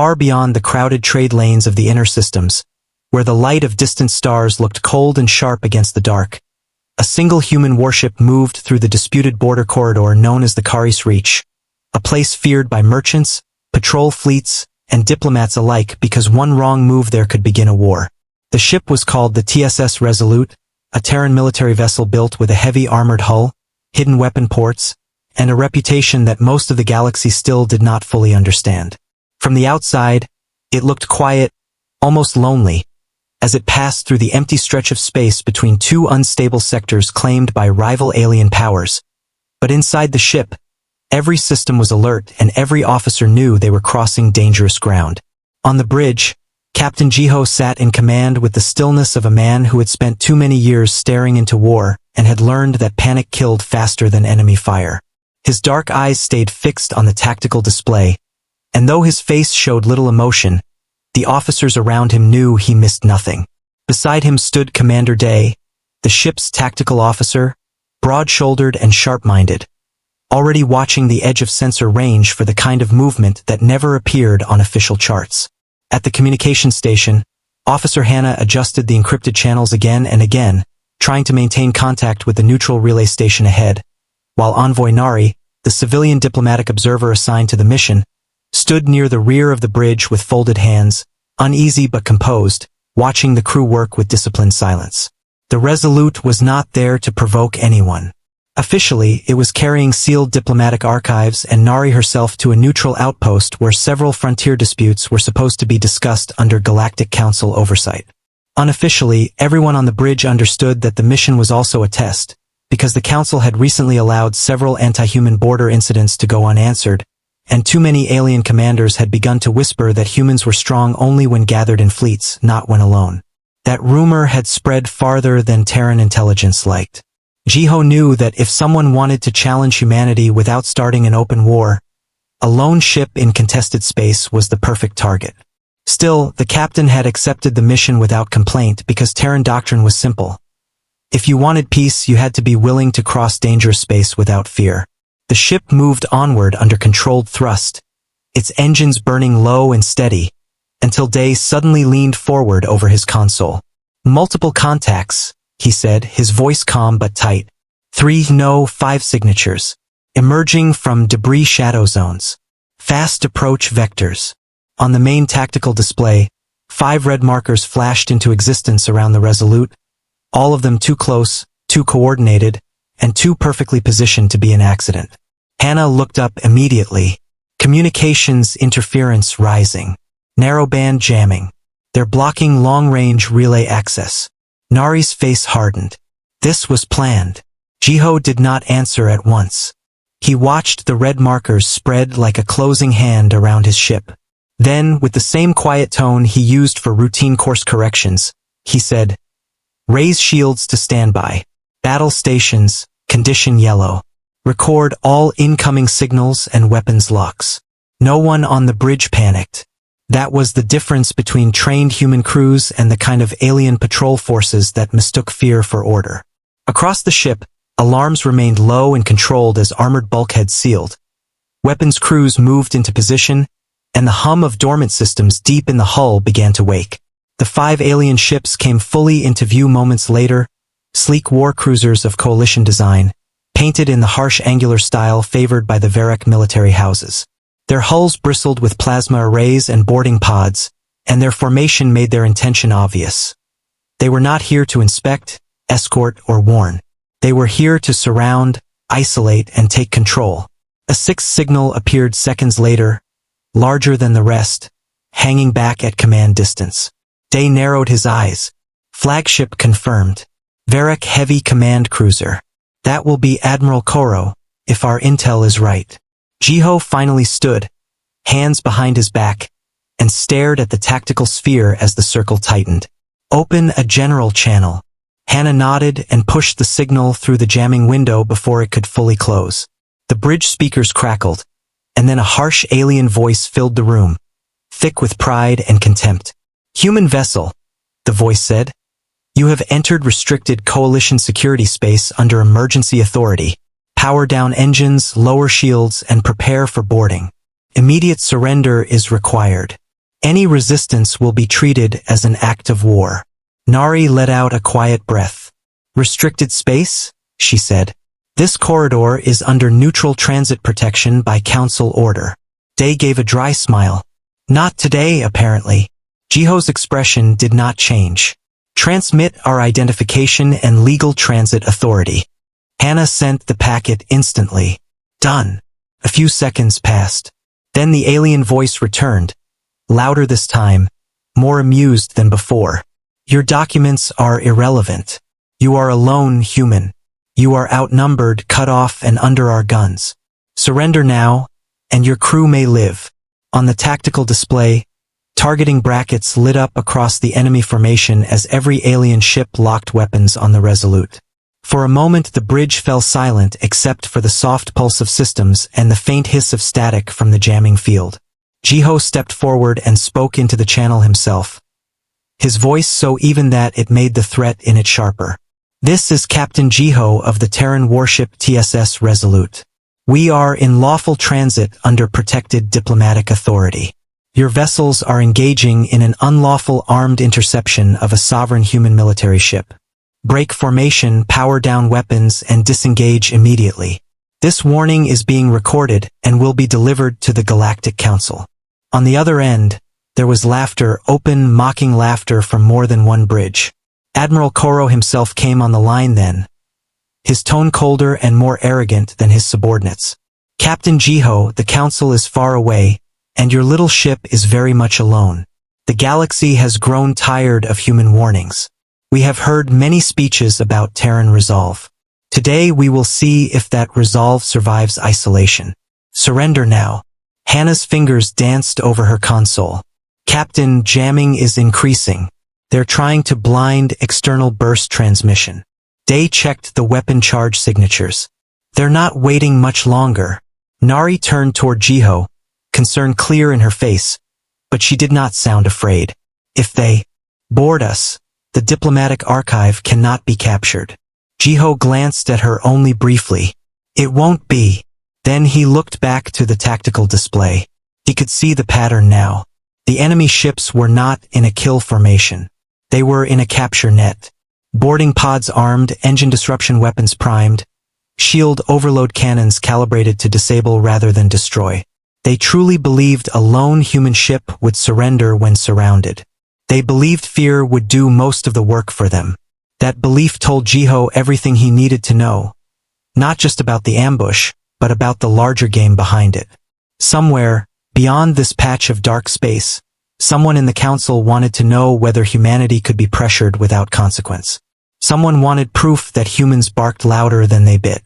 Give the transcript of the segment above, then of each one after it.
far beyond the crowded trade lanes of the inner systems, where the light of distant stars looked cold and sharp against the dark. A single human warship moved through the disputed border corridor known as the Kari's Reach, a place feared by merchants, patrol fleets, and diplomats alike because one wrong move there could begin a war. The ship was called the TSS Resolute, a Terran military vessel built with a heavy armored hull, hidden weapon ports, and a reputation that most of the galaxy still did not fully understand. From the outside, it looked quiet, almost lonely, as it passed through the empty stretch of space between two unstable sectors claimed by rival alien powers. But inside the ship, every system was alert and every officer knew they were crossing dangerous ground. On the bridge, Captain Jiho sat in command with the stillness of a man who had spent too many years staring into war and had learned that panic killed faster than enemy fire. His dark eyes stayed fixed on the tactical display, and though his face showed little emotion, the officers around him knew he missed nothing. Beside him stood Commander Day, the ship's tactical officer, broad-shouldered and sharp-minded, already watching the edge of sensor range for the kind of movement that never appeared on official charts. At the communication station, Officer Hannah adjusted the encrypted channels again and again, trying to maintain contact with the neutral relay station ahead, while Envoy Nari, the civilian diplomatic observer assigned to the mission, stood near the rear of the bridge with folded hands, uneasy but composed, watching the crew work with disciplined silence. The Resolute was not there to provoke anyone. Officially, it was carrying sealed diplomatic archives and Nari herself to a neutral outpost where several frontier disputes were supposed to be discussed under Galactic Council oversight. Unofficially, everyone on the bridge understood that the mission was also a test, because the Council had recently allowed several anti-human border incidents to go unanswered, and too many alien commanders had begun to whisper that humans were strong only when gathered in fleets, not when alone. That rumor had spread farther than Terran intelligence liked. Jiho knew that if someone wanted to challenge humanity without starting an open war, a lone ship in contested space was the perfect target. Still, the captain had accepted the mission without complaint because Terran doctrine was simple. If you wanted peace, you had to be willing to cross dangerous space without fear. The ship moved onward under controlled thrust, its engines burning low and steady, until Day suddenly leaned forward over his console. "Multiple contacts," he said, his voice calm but tight. 5 signatures. Emerging from debris shadow zones. Fast approach vectors. On the main tactical display, 5 red markers flashed into existence around the Resolute, all of them too close, too coordinated, and too perfectly positioned to be an accident. Hannah looked up immediately. Communications interference rising. Narrowband jamming. They're blocking long-range relay access. Nari's face hardened. This was planned. Jiho did not answer at once. He watched the red markers spread like a closing hand around his ship. Then, with the same quiet tone he used for routine course corrections, he said, "Raise shields to standby. Battle stations, condition yellow. Record all incoming signals and weapons locks." No one on the bridge panicked. That was the difference between trained human crews and the kind of alien patrol forces that mistook fear for order. Across the ship, alarms remained low and controlled as armored bulkheads sealed. Weapons crews moved into position, and the hum of dormant systems deep in the hull began to wake. The 5 alien ships came fully into view moments later, sleek war cruisers of coalition design, painted in the harsh angular style favored by the Varric military houses. Their hulls bristled with plasma arrays and boarding pods, and their formation made their intention obvious. They were not here to inspect, escort, or warn. They were here to surround, isolate, and take control. A 6th signal appeared seconds later, larger than the rest, hanging back at command distance. Day narrowed his eyes. Flagship confirmed. Varric heavy command cruiser. That will be Admiral Koro, if our intel is right. Jiho finally stood, hands behind his back, and stared at the tactical sphere as the circle tightened. "Open a general channel." Hannah nodded and pushed the signal through the jamming window before it could fully close. The bridge speakers crackled, and then a harsh alien voice filled the room, thick with pride and contempt. "Human vessel," the voice said. "You have entered restricted coalition security space under emergency authority. Power down engines, lower shields, and prepare for boarding. Immediate surrender is required." Any resistance will be treated as an act of war. Nari let out a quiet breath. Restricted space? She said. This corridor is under neutral transit protection by council order. Day gave a dry smile. Not today, apparently. Jiho's expression did not change. Transmit our identification and legal transit authority. Hannah sent the packet instantly. Done. A few seconds passed. Then the alien voice returned, louder this time, more amused than before. Your documents are irrelevant. You are a lone human. You are outnumbered, cut off, and under our guns. Surrender now, and your crew may live. On the tactical display, targeting brackets lit up across the enemy formation as every alien ship locked weapons on the Resolute. For a moment the bridge fell silent except for the soft pulse of systems and the faint hiss of static from the jamming field. Jiho stepped forward and spoke into the channel himself. His voice so even that it made the threat in it sharper. This is Captain Jiho of the Terran warship TSS Resolute. We are in lawful transit under protected diplomatic authority. Your vessels are engaging in an unlawful armed interception of a sovereign human military ship. Break formation, power down weapons, and disengage immediately. This warning is being recorded and will be delivered to the Galactic Council. On the other end, there was laughter, open, mocking laughter from more than one bridge. Admiral Koro himself came on the line then, his tone colder and more arrogant than his subordinates. Captain Jiho, the Council is far away, and your little ship is very much alone. The galaxy has grown tired of human warnings. We have heard many speeches about Terran resolve. Today we will see if that resolve survives isolation. Surrender now. Hannah's fingers danced over her console. Captain, jamming is increasing. They're trying to blind external burst transmission. Day checked the weapon charge signatures. They're not waiting much longer. Nari turned toward Jiho, concern clear in her face, but she did not sound afraid. If they board us, the diplomatic archive cannot be captured. Jiho glanced at her only briefly. It won't be. Then he looked back to the tactical display. He could see the pattern now. The enemy ships were not in a kill formation. They were in a capture net. Boarding pods armed, engine disruption weapons primed, shield overload cannons calibrated to disable rather than destroy. They truly believed a lone human ship would surrender when surrounded. They believed fear would do most of the work for them. That belief told Jiho everything he needed to know. Not just about the ambush, but about the larger game behind it. Somewhere, beyond this patch of dark space, someone in the Council wanted to know whether humanity could be pressured without consequence. Someone wanted proof that humans barked louder than they bit.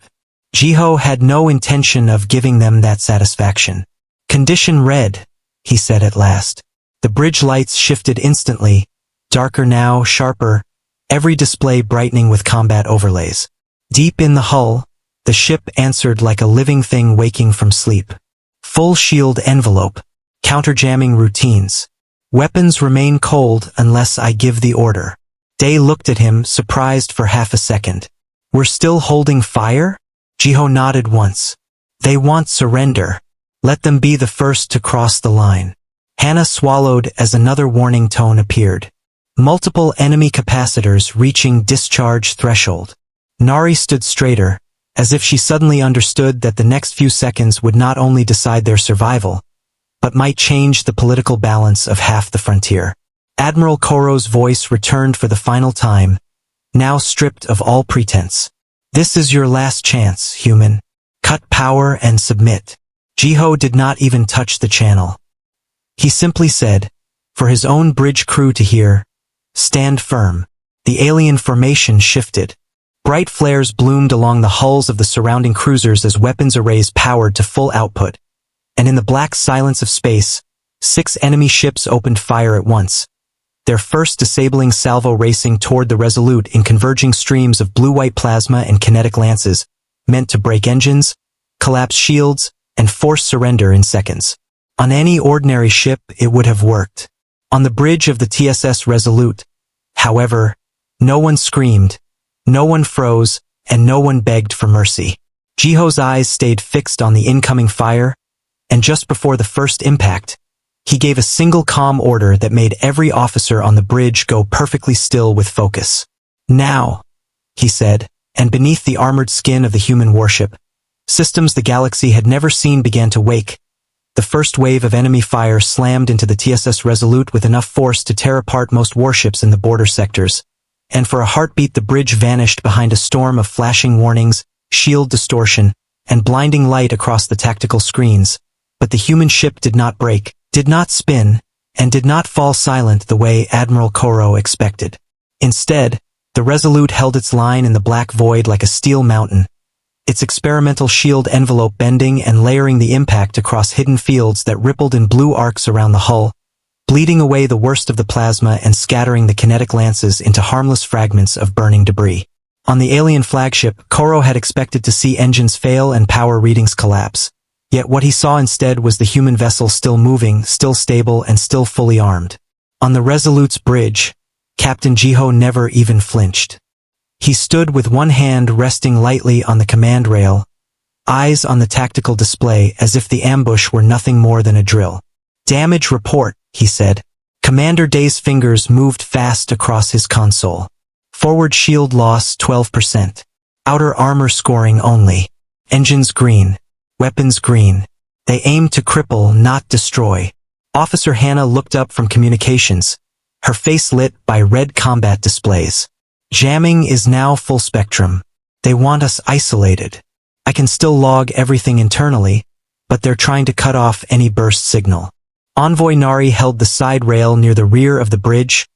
Jiho had no intention of giving them that satisfaction. Condition red, he said at last. The bridge lights shifted instantly, darker now, sharper, every display brightening with combat overlays. Deep in the hull, the ship answered like a living thing waking from sleep. Full shield envelope, counter-jamming routines. Weapons remain cold unless I give the order. Day looked at him, surprised for half a second. We're still holding fire? Jiho nodded once. They want surrender. Let them be the first to cross the line. Hannah swallowed as another warning tone appeared. Multiple enemy capacitors reaching discharge threshold. Nari stood straighter, as if she suddenly understood that the next few seconds would not only decide their survival, but might change the political balance of half the frontier. Admiral Koro's voice returned for the final time, now stripped of all pretense. This is your last chance, human. Cut power and submit. Jiho did not even touch the channel. He simply said, for his own bridge crew to hear, stand firm. The alien formation shifted. Bright flares bloomed along the hulls of the surrounding cruisers as weapons arrays powered to full output. And in the black silence of space, 6 enemy ships opened fire at once, their first disabling salvo racing toward the Resolute in converging streams of blue-white plasma and kinetic lances, meant to break engines, collapse shields, and force surrender in seconds. On any ordinary ship, it would have worked. On the bridge of the TSS Resolute, however, no one screamed, no one froze, and no one begged for mercy. Jiho's eyes stayed fixed on the incoming fire, and just before the first impact, He gave a single calm order that made every officer on the bridge go perfectly still with focus. "Now," he said, and beneath the armored skin of the human warship, systems the galaxy had never seen began to wake. The first wave of enemy fire slammed into the TSS Resolute with enough force to tear apart most warships in the border sectors, and for a heartbeat the bridge vanished behind a storm of flashing warnings, shield distortion, and blinding light across the tactical screens. But the human ship did not break, did not spin, and did not fall silent the way Admiral Koro expected. Instead, the Resolute held its line in the black void like a steel mountain, its experimental shield envelope bending and layering the impact across hidden fields that rippled in blue arcs around the hull, bleeding away the worst of the plasma and scattering the kinetic lances into harmless fragments of burning debris. On the alien flagship, Koro had expected to see engines fail and power readings collapse. Yet what he saw instead was the human vessel still moving, still stable, and still fully armed. On the Resolute's bridge, Captain Jiho never even flinched. He stood with one hand resting lightly on the command rail, eyes on the tactical display as if the ambush were nothing more than a drill. "Damage report," he said. Commander Day's fingers moved fast across his console. "Forward shield loss 12%. Outer armor scoring only. Engines green. Weapons green. They aim to cripple, not destroy." Officer Hannah looked up from communications, her face lit by red combat displays. "Jamming is now full spectrum. They want us isolated. I can still log everything internally, but they're trying to cut off any burst signal." Envoy Nari held the side rail near the rear of the bridge,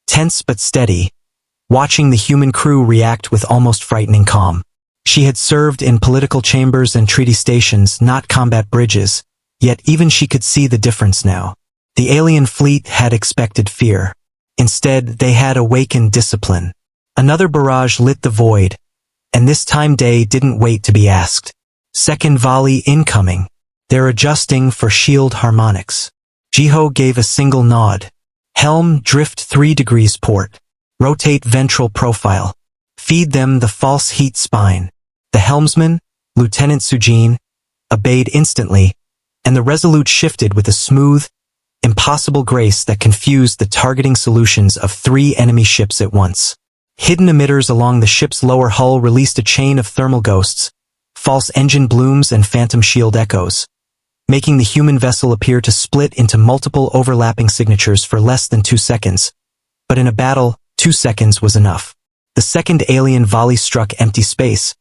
tense but steady, watching the human crew react with almost frightening calm. She had served in political chambers and treaty stations, not combat bridges, yet even she could see the difference now. The alien fleet had expected fear. Instead, they had awakened discipline. Another barrage lit the void, and this time Day didn't wait to be asked. "Second volley incoming. They're adjusting for shield harmonics." Jiho gave a single nod. "Helm, drift 3 degrees port. Rotate ventral profile. Feed them the false heat spine." The helmsman, Lieutenant Sujin, obeyed instantly, and the Resolute shifted with a smooth, impossible grace that confused the targeting solutions of 3 enemy ships at once. Hidden emitters along the ship's lower hull released a chain of thermal ghosts, false engine blooms and phantom shield echoes, making the human vessel appear to split into multiple overlapping signatures for less than 2 seconds. But in a battle, 2 seconds was enough. The second alien volley struck empty space,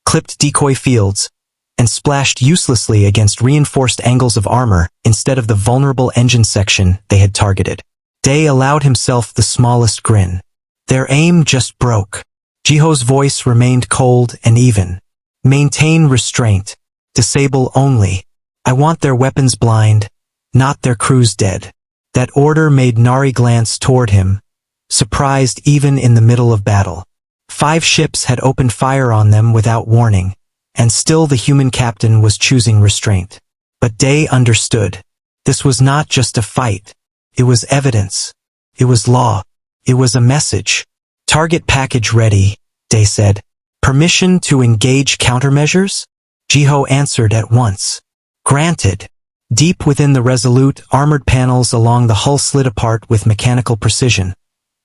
clipped decoy fields, and splashed uselessly against reinforced angles of armor instead of the vulnerable engine section they had targeted. Day allowed himself the smallest grin. "Their aim just broke." Jiho's voice remained cold and even. "Maintain restraint. Disable only. I want their weapons blind, not their crews dead." That order made Nari glance toward him, surprised even in the middle of battle. 5 ships had opened fire on them without warning, and still the human captain was choosing restraint. But Day understood. This was not just a fight. It was evidence. It was law. It was a message. "Target package ready," Day said. "Permission to engage countermeasures?" Jiho answered at once. "Granted." Deep within the Resolute, armored panels along the hull slid apart with mechanical precision,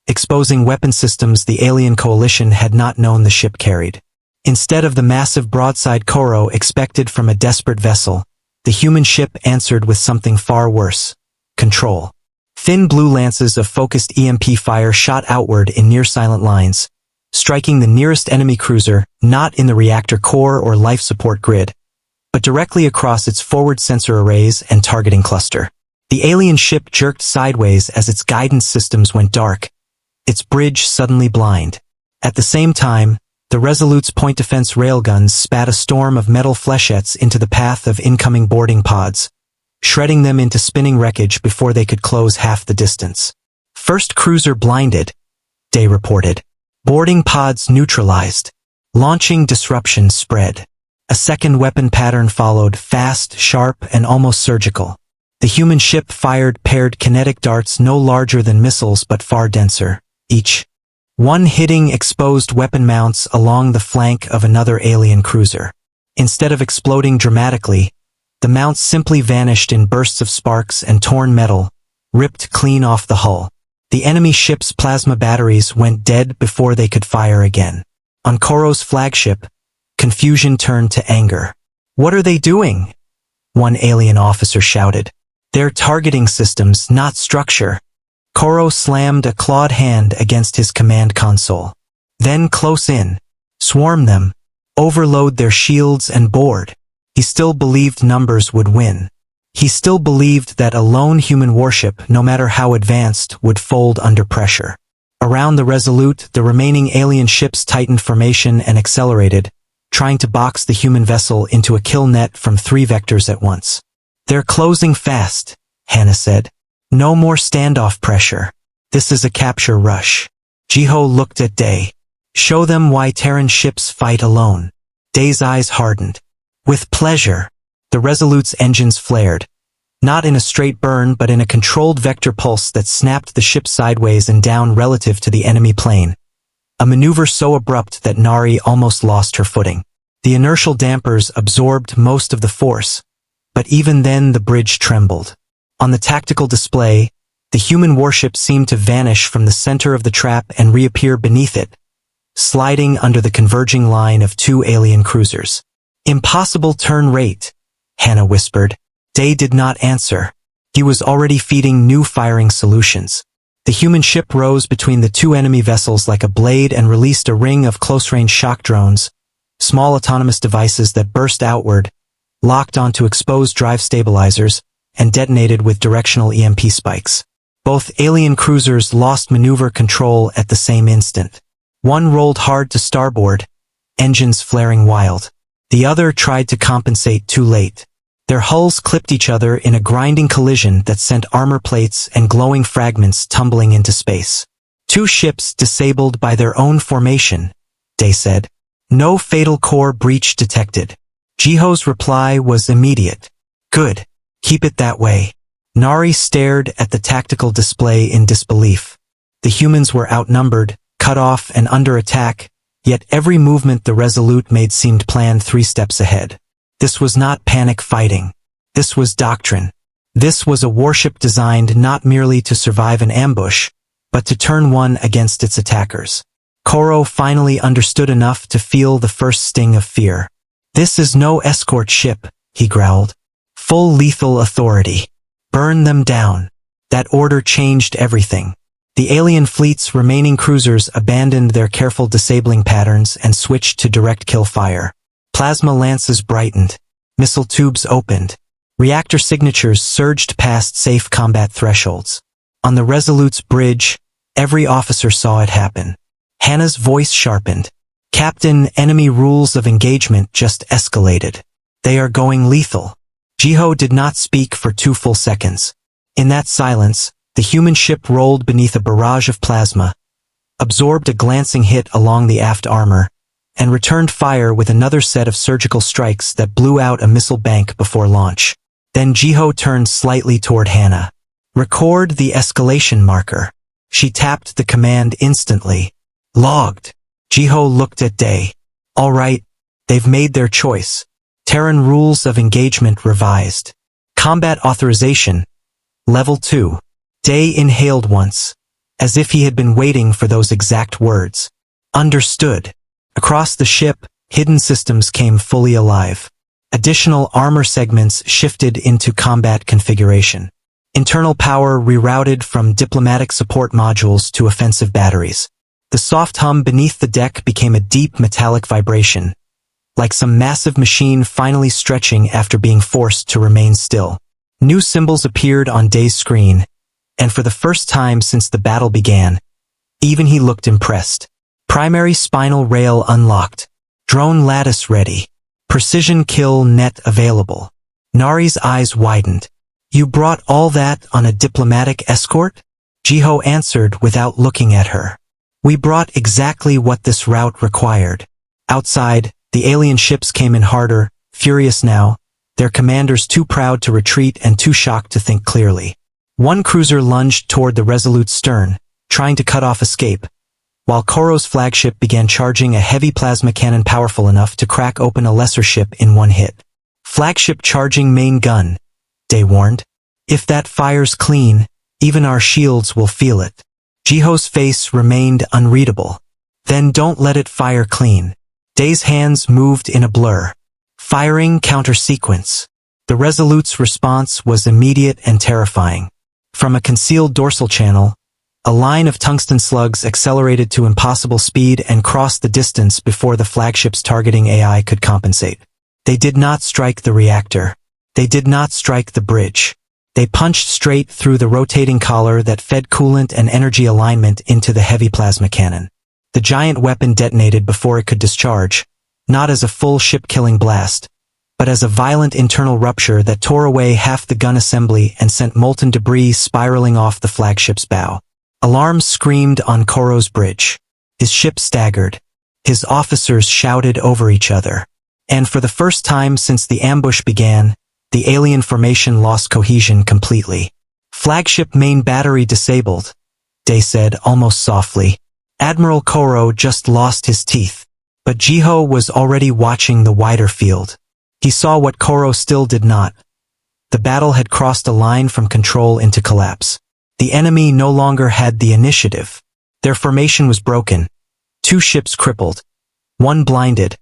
exposing weapon systems the alien coalition had not known the ship carried. Instead of the massive broadside Koro expected from a desperate vessel, the human ship answered with something far worse: control. Thin blue lances of focused EMP fire shot outward in near-silent lines, striking the nearest enemy cruiser, not in the reactor core or life support grid, but directly across its forward sensor arrays and targeting cluster. The alien ship jerked sideways as its guidance systems went dark, its bridge suddenly blind. At the same time, the Resolute's point defense railguns spat a storm of metal flechettes into the path of incoming boarding pods, shredding them into spinning wreckage before they could close half the distance. "First cruiser blinded," Day reported. "Boarding pods neutralized. Launching disruption spread." A second weapon pattern followed, fast, sharp, and almost surgical. The human ship fired paired kinetic darts no larger than missiles but far denser, each one hitting exposed weapon mounts along the flank of another alien cruiser. Instead of exploding dramatically, The mounts simply vanished in bursts of sparks and torn metal, ripped clean off the hull. The enemy ship's plasma batteries went dead before they could fire again. On Koro's flagship, confusion turned to anger. "What are they doing?" one alien officer shouted. "They're targeting systems, not structure." Koro slammed a clawed hand against his command console. "Then close in. Swarm them. Overload their shields and board." He still believed numbers would win. He still believed that a lone human warship, no matter how advanced, would fold under pressure. Around the Resolute, the remaining alien ships tightened formation and accelerated, trying to box the human vessel into a kill net from 3 vectors at once. "They're closing fast," Hannah said. "No more standoff pressure. This is a capture rush." Jiho looked at Day. "Show them why Terran ships fight alone." Day's eyes hardened. "With pleasure." The Resolute's engines flared, not in a straight burn but in a controlled vector pulse that snapped the ship sideways and down relative to the enemy plane. A maneuver so abrupt that Nari almost lost her footing. The inertial dampers absorbed most of the force, but even then the bridge trembled. On the tactical display, the human warship seemed to vanish from the center of the trap and reappear beneath it, sliding under the converging line of 2 alien cruisers. "Impossible turn rate," Hannah whispered. Day did not answer. He was already feeding new firing solutions. The human ship rose between the 2 enemy vessels like a blade and released a ring of close-range shock drones, small autonomous devices that burst outward, locked onto exposed drive stabilizers, and detonated with directional EMP spikes. Both alien cruisers lost maneuver control at the same instant. One rolled hard to starboard, engines flaring wild. The other tried to compensate too late. Their hulls clipped each other in a grinding collision that sent armor plates and glowing fragments tumbling into space. 2 ships disabled by their own formation, Day said. "No fatal core breach detected." Jiho's reply was immediate. "Good. Keep it that way." Nari stared at the tactical display in disbelief. The humans were outnumbered, cut off and under attack, yet every movement the Resolute made seemed planned 3 steps ahead. This was not panic fighting. This was doctrine. This was a warship designed not merely to survive an ambush, but to turn one against its attackers. Koro finally understood enough to feel the first sting of fear. "This is no escort ship," he growled. "Full lethal authority. Burn them down." That order changed everything. The alien fleet's remaining cruisers abandoned their careful disabling patterns and switched to direct kill fire. Plasma lances brightened. Missile tubes opened. Reactor signatures surged past safe combat thresholds. On the Resolute's bridge, every officer saw it happen. Hannah's voice sharpened. "Captain, enemy rules of engagement just escalated. They are going lethal." Jiho did not speak for 2 full seconds. In that silence, the human ship rolled beneath a barrage of plasma, absorbed a glancing hit along the aft armor, and returned fire with another set of surgical strikes that blew out a missile bank before launch. Then Jiho turned slightly toward Hannah. "Record the escalation marker." She tapped the command instantly. "Logged." Jiho looked at Day. "All right, they've made their choice. Terran rules of engagement revised. Combat authorization. Level 2. Day inhaled once, as if he had been waiting for those exact words. "Understood." Across the ship, hidden systems came fully alive. Additional armor segments shifted into combat configuration. Internal power rerouted from diplomatic support modules to offensive batteries. The soft hum beneath the deck became a deep metallic vibration, like some massive machine finally stretching after being forced to remain still. New symbols appeared on Day's screen, and for the first time since the battle began, even he looked impressed. Primary spinal rail unlocked. Drone lattice ready. Precision kill net available. Nari's eyes widened. "You brought all that on a diplomatic escort?" Jiho answered without looking at her. "We brought exactly what this route required." Outside, the alien ships came in harder, furious now, their commanders too proud to retreat and too shocked to think clearly. One cruiser lunged toward the Resolute's stern, trying to cut off escape, while Koro's flagship began charging a heavy plasma cannon powerful enough to crack open a lesser ship in one hit. Flagship charging main gun, Day warned. If that fires clean, even our shields will feel it. Jiho's face remained unreadable. Then don't let it fire clean. Day's hands moved in a blur. Firing counter-sequence. The Resolute's response was immediate and terrifying. From a concealed dorsal channel, a line of tungsten slugs accelerated to impossible speed and crossed the distance before the flagship's targeting AI could compensate. They did not strike the reactor. They did not strike the bridge. They punched straight through the rotating collar that fed coolant and energy alignment into the heavy plasma cannon. The giant weapon detonated before it could discharge, not as a full ship-killing blast, but as a violent internal rupture that tore away half the gun assembly and sent molten debris spiraling off the flagship's bow. Alarms screamed on Koro's bridge. His ship staggered. His officers shouted over each other. And for the first time since the ambush began, the alien formation lost cohesion completely. Flagship main battery disabled, Day said almost softly. Admiral Koro just lost his teeth. But Jiho was already watching the wider field. He saw what Koro still did not. The battle had crossed a line from control into collapse. The enemy no longer had the initiative. Their formation was broken. 2 ships crippled. 1 blinded.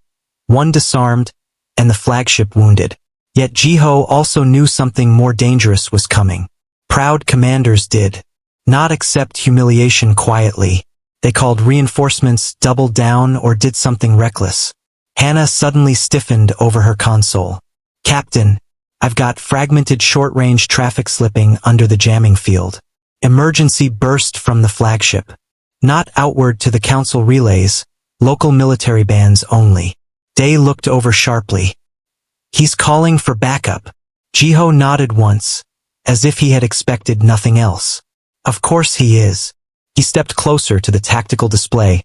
1 disarmed, and the flagship wounded. Yet Jiho also knew something more dangerous was coming. Proud commanders did not accept humiliation quietly. They called reinforcements, doubled down, or did something reckless. Hannah suddenly stiffened over her console. Captain, I've got fragmented short-range traffic slipping under the jamming field. Emergency burst from the flagship. Not outward to the council relays, local military bands only. Day looked over sharply. He's calling for backup. Jiho nodded once, as if he had expected nothing else. Of course he is. He stepped closer to the tactical display,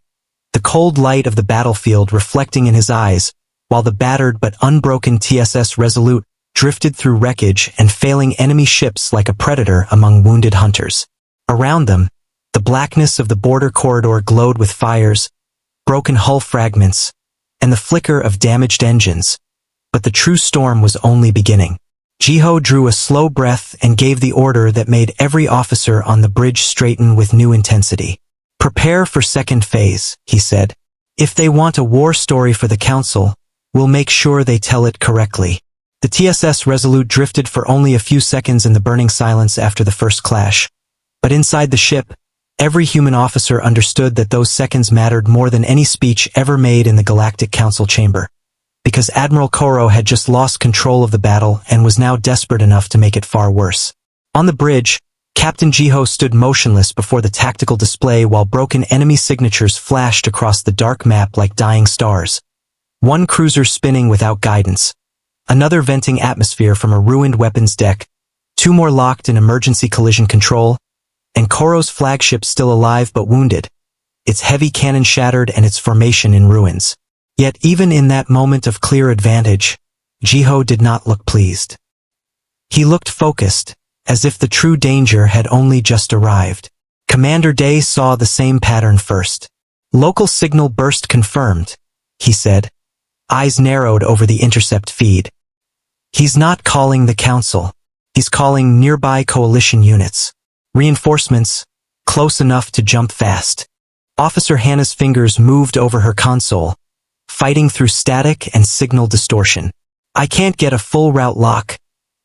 the cold light of the battlefield reflecting in his eyes, while the battered but unbroken TSS Resolute drifted through wreckage and failing enemy ships like a predator among wounded hunters. Around them, the blackness of the border corridor glowed with fires, broken hull fragments, and the flicker of damaged engines. But the true storm was only beginning. Jiho drew a slow breath and gave the order that made every officer on the bridge straighten with new intensity. Prepare for second phase, he said. If they want a war story for the council, we'll make sure they tell it correctly. The TSS Resolute drifted for only a few seconds in the burning silence after the first clash. But inside the ship, every human officer understood that those seconds mattered more than any speech ever made in the Galactic Council chamber. Because Admiral Koro had just lost control of the battle and was now desperate enough to make it far worse. On the bridge, Captain Jiho stood motionless before the tactical display while broken enemy signatures flashed across the dark map like dying stars. 1 cruiser spinning without guidance, another venting atmosphere from a ruined weapons deck, 2 more locked in emergency collision control, and Koro's flagship still alive but wounded, its heavy cannon shattered and its formation in ruins. Yet even in that moment of clear advantage, Jiho did not look pleased. He looked focused, as if the true danger had only just arrived. Commander Day saw the same pattern first. Local signal burst confirmed, he said, eyes narrowed over the intercept feed. He's not calling the council. He's calling nearby coalition units. Reinforcements, close enough to jump fast. Officer Hannah's fingers moved over her console, fighting through static and signal distortion. I can't get a full route lock,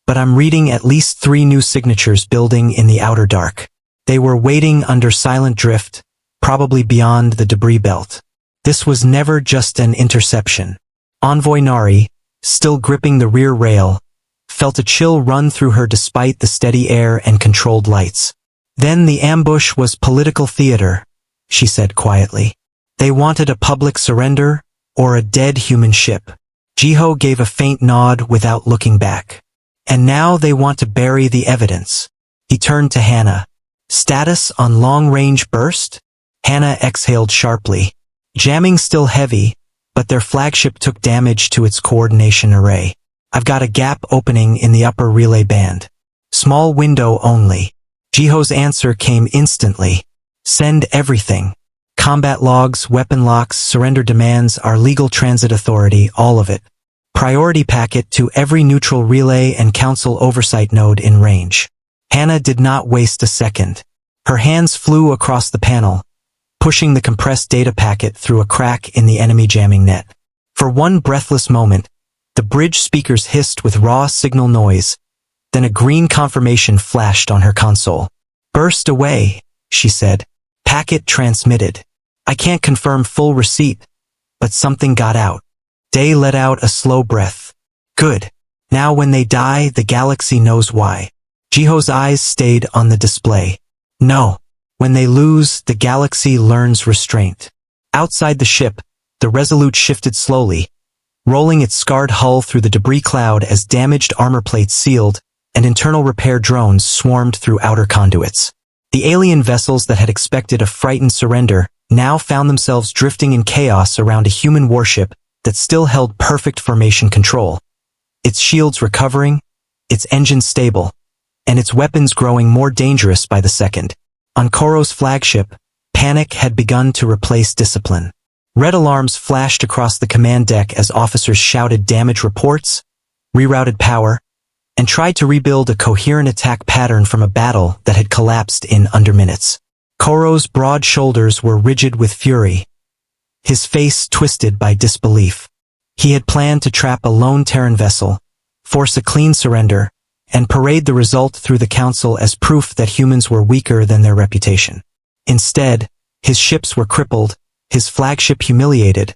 but I'm reading at least 3 new signatures building in the outer dark. They were waiting under silent drift, probably beyond the debris belt. This was never just an interception. Envoy Nari, still gripping the rear rail, felt a chill run through her despite the steady air and controlled lights. Then the ambush was political theater, she said quietly. They wanted a public surrender, or a dead human ship. Jiho gave a faint nod without looking back. And now they want to bury the evidence. He turned to Hannah. Status on long-range burst? Hannah exhaled sharply. Jamming still heavy, but their flagship took damage to its coordination array. I've got a gap opening in the upper relay band. Small window only. Jiho's answer came instantly. Send everything. Combat logs, weapon locks, surrender demands, our legal transit authority, all of it. Priority packet to every neutral relay and council oversight node in range. Hannah did not waste a second. Her hands flew across the panel, pushing the compressed data packet through a crack in the enemy jamming net. For one breathless moment, the bridge speakers hissed with raw signal noise, then a green confirmation flashed on her console. "Burst away," she said. "Packet transmitted. I can't confirm full receipt, but something got out." Day let out a slow breath. "Good. Now when they die, the galaxy knows why." Jiho's eyes stayed on the display. "No. When they lose, the galaxy learns restraint." Outside the ship, the Resolute shifted slowly, rolling its scarred hull through the debris cloud as damaged armor plates sealed and internal repair drones swarmed through outer conduits. The alien vessels that had expected a frightened surrender now found themselves drifting in chaos around a human warship that still held perfect formation control. Its shields recovering, its engines stable, and its weapons growing more dangerous by the second. On Koro's flagship, panic had begun to replace discipline. Red alarms flashed across the command deck as officers shouted damage reports, rerouted power, and tried to rebuild a coherent attack pattern from a battle that had collapsed in under minutes. Koro's broad shoulders were rigid with fury, his face twisted by disbelief. He had planned to trap a lone Terran vessel, force a clean surrender, and parade the result through the Council as proof that humans were weaker than their reputation. Instead, his ships were crippled, his flagship humiliated,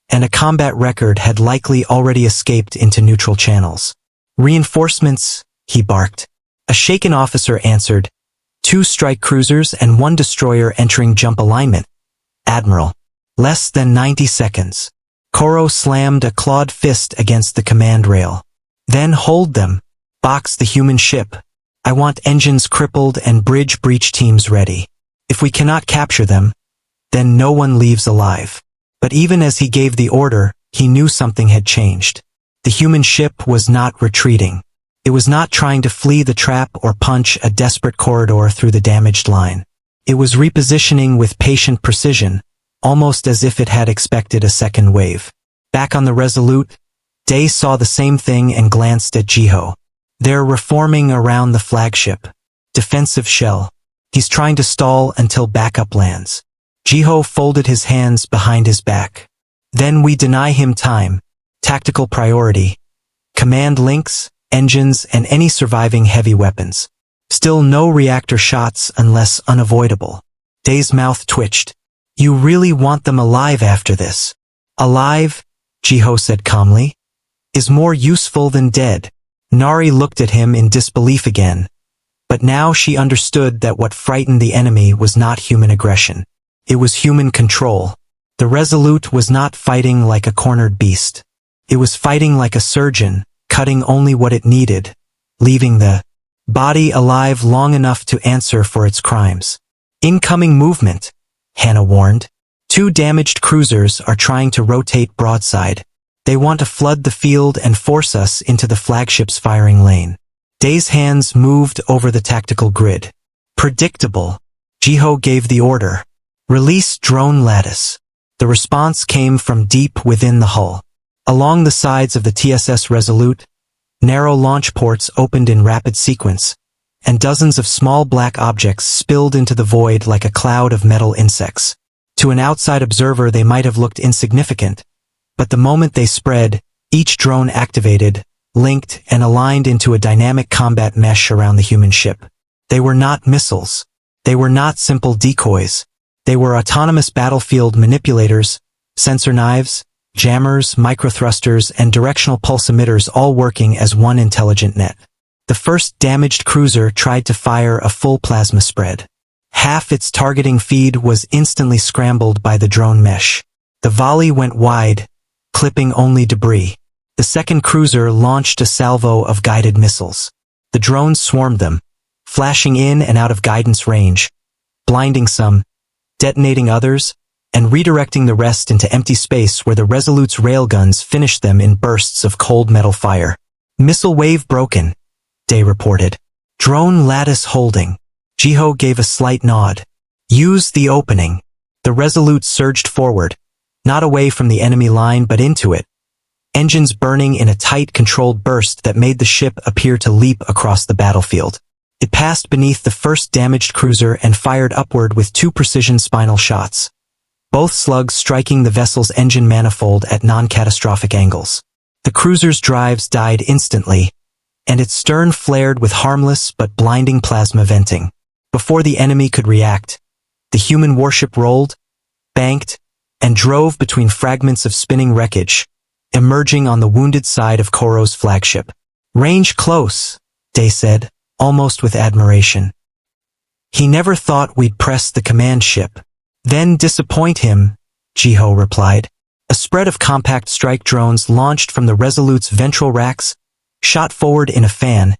and a combat record had likely already escaped into neutral channels. "Reinforcements," he barked. A shaken officer answered, "2 strike cruisers and 1 destroyer entering jump alignment, Admiral." Less than 90 seconds. Koro slammed a clawed fist against the command rail. "Then hold them. Box the human ship. I want engines crippled and bridge breach teams ready. If we cannot capture them, then no one leaves alive." But even as he gave the order, he knew something had changed. The human ship was not retreating. It was not trying to flee the trap or punch a desperate corridor through the damaged line. It was repositioning with patient precision, almost as if it had expected a second wave. Back on the Resolute, Day saw the same thing and glanced at Jiho. "They're reforming around the flagship. Defensive shell. He's trying to stall until backup lands." Jiho folded his hands behind his back. "Then we deny him time. Tactical priority. Command links, engines, and any surviving heavy weapons. Still no reactor shots unless unavoidable." Day's mouth twitched. "You really want them alive after this?" "Alive," Jiho said calmly, "is more useful than dead." Nari looked at him in disbelief again, but now she understood that what frightened the enemy was not human aggression. It was human control. The Resolute was not fighting like a cornered beast. It was fighting like a surgeon, cutting only what it needed, leaving the body alive long enough to answer for its crimes. "Incoming movement," Hannah warned. 2 damaged cruisers are trying to rotate broadside. They want to flood the field and force us into the flagship's firing lane. Day's hands moved over the tactical grid. "Predictable." Jiho gave the order. "Release drone lattice." The response came from deep within the hull. Along the sides of the TSS Resolute, narrow launch ports opened in rapid sequence, and dozens of small black objects spilled into the void like a cloud of metal insects. To an outside observer they might have looked insignificant, but the moment they spread, each drone activated, linked, and aligned into a dynamic combat mesh around the human ship. They were not missiles. They were not simple decoys. They were autonomous battlefield manipulators, sensor knives, jammers, microthrusters, and directional pulse emitters all working as one intelligent net. The first damaged cruiser tried to fire a full plasma spread. Half its targeting feed was instantly scrambled by the drone mesh. The volley went wide, clipping only debris. The second cruiser launched a salvo of guided missiles. The drones swarmed them, flashing in and out of guidance range, blinding some, detonating others, and redirecting the rest into empty space where the Resolute's railguns finished them in bursts of cold metal fire. "Missile wave broken," Day reported. "Drone lattice holding." Jiho gave a slight nod. "Use the opening." The Resolute surged forward, not away from the enemy line but into it, engines burning in a tight, controlled burst that made the ship appear to leap across the battlefield. It passed beneath the first damaged cruiser and fired upward with 2 precision spinal shots, both slugs striking the vessel's engine manifold at non-catastrophic angles. The cruiser's drives died instantly, and its stern flared with harmless but blinding plasma venting. Before the enemy could react, the human warship rolled, banked, and drove between fragments of spinning wreckage, emerging on the wounded side of Koro's flagship. "Range close," Day said, almost with admiration. "He never thought we'd press the command ship." "Then disappoint him," Jiho replied. A spread of compact strike drones launched from the Resolute's ventral racks, shot forward in a fan,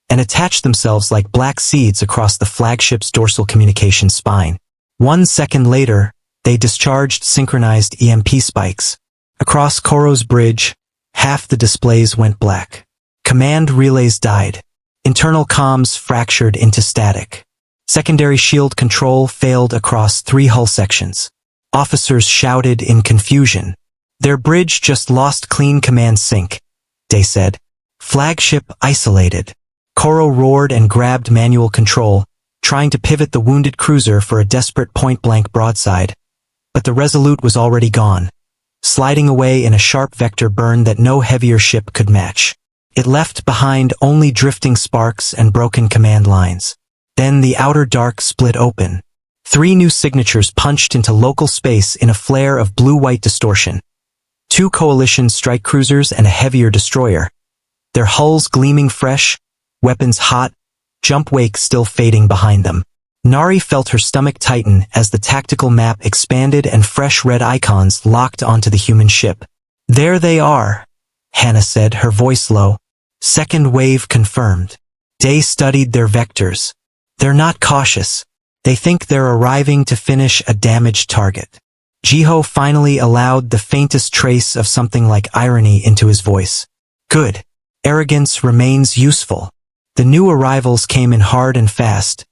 and attached themselves like black seeds across the flagship's dorsal communications spine. 1 second later, they discharged synchronized EMP spikes. Across Koro's bridge, half the displays went black. Command relays died. Internal comms fractured into static. Secondary shield control failed across 3 hull sections. Officers shouted in confusion. "Their bridge just lost clean command sync," Day said. "Flagship isolated." Koro roared and grabbed manual control, trying to pivot the wounded cruiser for a desperate point-blank broadside. But the Resolute was already gone, sliding away in a sharp vector burn that no heavier ship could match. It left behind only drifting sparks and broken command lines. Then the outer dark split open. 3 new signatures punched into local space in a flare of blue-white distortion. 2 coalition strike cruisers and a heavier destroyer, their hulls gleaming fresh, weapons hot, jump wake still fading behind them. Nari felt her stomach tighten as the tactical map expanded and fresh red icons locked onto the human ship. "There they are," Hannah said, her voice low. "Second wave confirmed." Day studied their vectors. "They're not cautious. They think they're arriving to finish a damaged target." Jiho finally allowed the faintest trace of something like irony into his voice. "Good. Arrogance remains useful." The new arrivals came in hard and fast,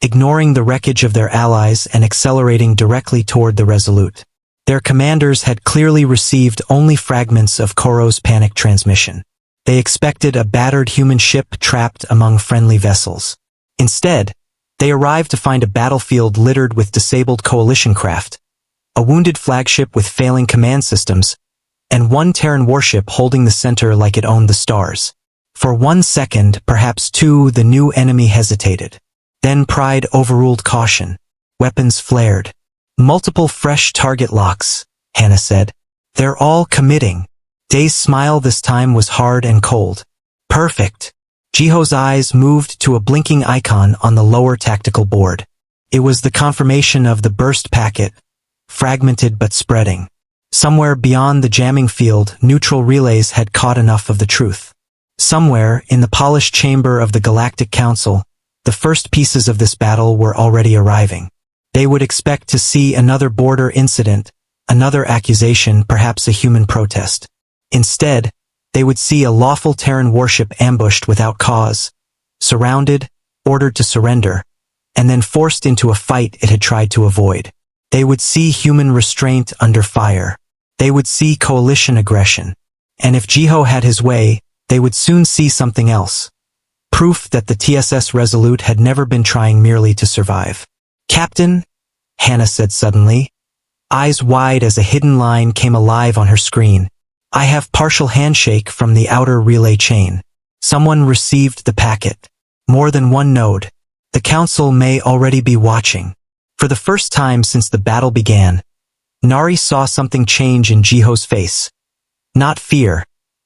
ignoring the wreckage of their allies and accelerating directly toward the Resolute. Their commanders had clearly received only fragments of Koro's panic transmission. They expected a battered human ship trapped among friendly vessels. Instead, they arrived to find a battlefield littered with disabled coalition craft, a wounded flagship with failing command systems, and 1 Terran warship holding the center like it owned the stars. For 1 second, perhaps 2, the new enemy hesitated. Then pride overruled caution. Weapons flared. "Multiple fresh target locks," Hannah said. "They're all committing." Day's smile this time was hard and cold. "Perfect." Jiho's eyes moved to a blinking icon on the lower tactical board. It was the confirmation of the burst packet, fragmented but spreading. Somewhere beyond the jamming field, neutral relays had caught enough of the truth. Somewhere, in the polished chamber of the Galactic Council, the first pieces of this battle were already arriving. They would expect to see another border incident, another accusation, perhaps a human protest. Instead, they would see a lawful Terran warship ambushed without cause, surrounded, ordered to surrender, and then forced into a fight it had tried to avoid. They would see human restraint under fire. They would see coalition aggression. And if Jiho had his way, they would soon see something else. Proof that the TSS Resolute had never been trying merely to survive. "Captain," Hannah said suddenly, eyes wide as a hidden line came alive on her screen. "I have partial handshake from the outer relay chain. Someone received the packet. More than 1 node. The Council may already be watching." For the first time since the battle began, Nari saw something change in Jiho's face. Not fear,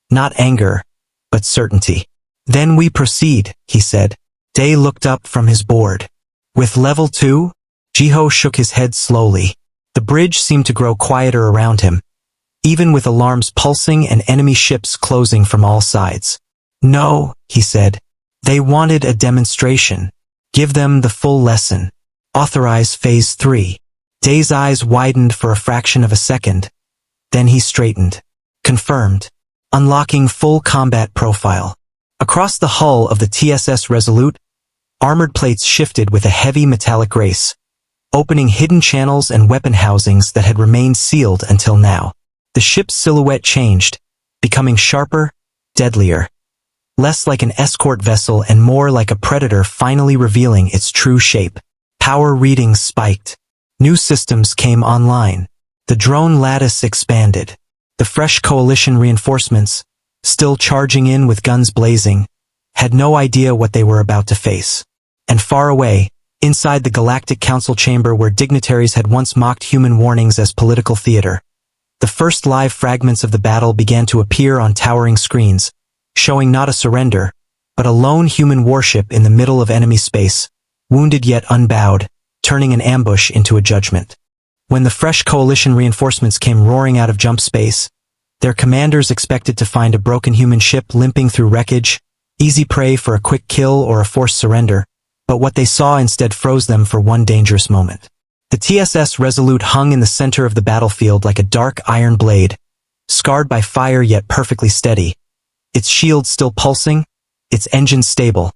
not anger, but certainty. "Then we proceed," he said. Day looked up from his board. "With level 2? Jiho shook his head slowly. The bridge seemed to grow quieter around him, even with alarms pulsing and enemy ships closing from all sides. "No," he said. "They wanted a demonstration. Give them the full lesson. Authorize Phase 3. Day's eyes widened for a fraction of a second. Then he straightened. "Confirmed. Unlocking full combat profile." Across the hull of the TSS Resolute, armored plates shifted with a heavy metallic grace, opening hidden channels and weapon housings that had remained sealed until now. The ship's silhouette changed, becoming sharper, deadlier. Less like an escort vessel and more like a predator finally revealing its true shape. Power readings spiked. New systems came online. The drone lattice expanded. The fresh coalition reinforcements, still charging in with guns blazing, had no idea what they were about to face. And far away, inside the Galactic Council chamber where dignitaries had once mocked human warnings as political theater, the first live fragments of the battle began to appear on towering screens, showing not a surrender, but a lone human warship in the middle of enemy space, wounded yet unbowed, turning an ambush into a judgment. When the fresh coalition reinforcements came roaring out of jump space, their commanders expected to find a broken human ship limping through wreckage, easy prey for a quick kill or a forced surrender, but what they saw instead froze them for one dangerous moment. The TSS Resolute hung in the center of the battlefield like a dark iron blade, scarred by fire yet perfectly steady, its shield still pulsing, its engine stable,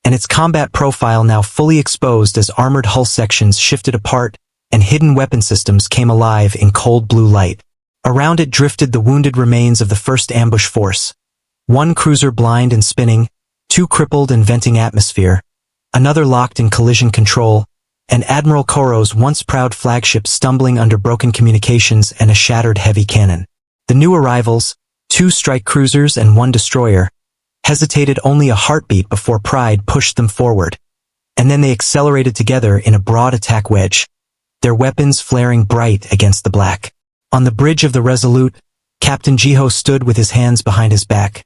and its combat profile now fully exposed as armored hull sections shifted apart and hidden weapon systems came alive in cold blue light. Around it drifted the wounded remains of the first ambush force. One cruiser blind and spinning, two crippled and venting atmosphere, another locked in collision control, and Admiral Koro's once proud flagship stumbling under broken communications and a shattered heavy cannon. The new arrivals, 2 strike cruisers and 1 destroyer, hesitated only a heartbeat before pride pushed them forward, and then they accelerated together in a broad attack wedge, their weapons flaring bright against the black. On the bridge of the Resolute, Captain Jiho stood with his hands behind his back,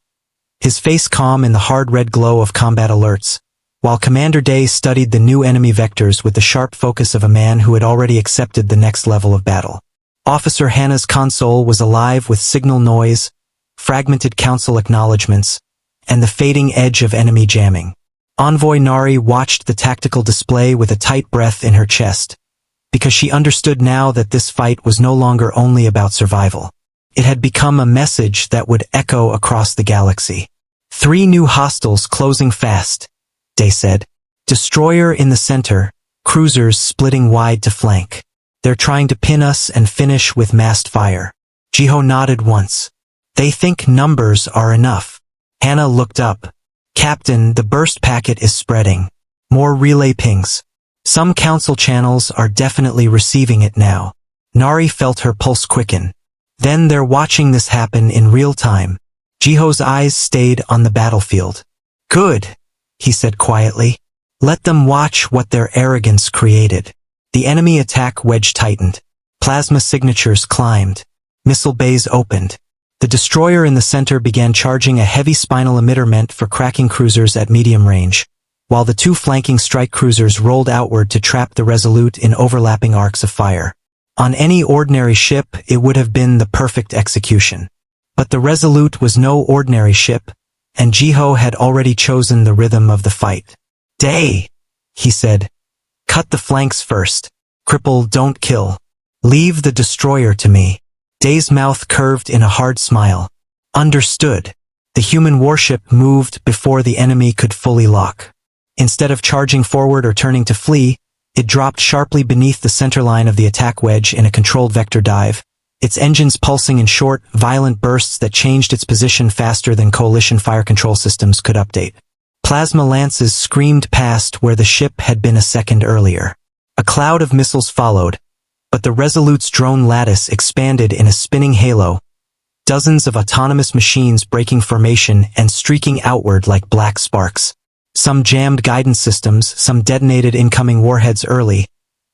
his face calm in the hard red glow of combat alerts, while Commander Day studied the new enemy vectors with the sharp focus of a man who had already accepted the next level of battle. Officer Hannah's console was alive with signal noise, fragmented council acknowledgements, and the fading edge of enemy jamming. Envoy Nari watched the tactical display with a tight breath in her chest, because she understood now that this fight was no longer only about survival. It had become a message that would echo across the galaxy. 3 new hostiles closing fast, Day said. Destroyer in the center, cruisers splitting wide to flank. They're trying to pin us and finish with massed fire. Jiho nodded once. They think numbers are enough. Hannah looked up. Captain, the burst packet is spreading. More relay pings. Some council channels are definitely receiving it now. Nari felt her pulse quicken. Then they're watching this happen in real time. Jiho's eyes stayed on the battlefield. Good, he said quietly. Let them watch what their arrogance created. The enemy attack wedge tightened. Plasma signatures climbed. Missile bays opened. The destroyer in the center began charging a heavy spinal emitter meant for cracking cruisers at medium range, while the 2 flanking strike cruisers rolled outward to trap the Resolute in overlapping arcs of fire. On any ordinary ship, it would have been the perfect execution. But the Resolute was no ordinary ship, and Jiho had already chosen the rhythm of the fight. Day, he said. Cut the flanks first. Cripple, don't kill. Leave the destroyer to me. Day's mouth curved in a hard smile. Understood. The human warship moved before the enemy could fully lock. Instead of charging forward or turning to flee, it dropped sharply beneath the center line of the attack wedge in a controlled vector dive, its engines pulsing in short, violent bursts that changed its position faster than coalition fire control systems could update. Plasma lances screamed past where the ship had been a second earlier. A cloud of missiles followed, but the Resolute's drone lattice expanded in a spinning halo, dozens of autonomous machines breaking formation and streaking outward like black sparks. Some jammed guidance systems, some detonated incoming warheads early,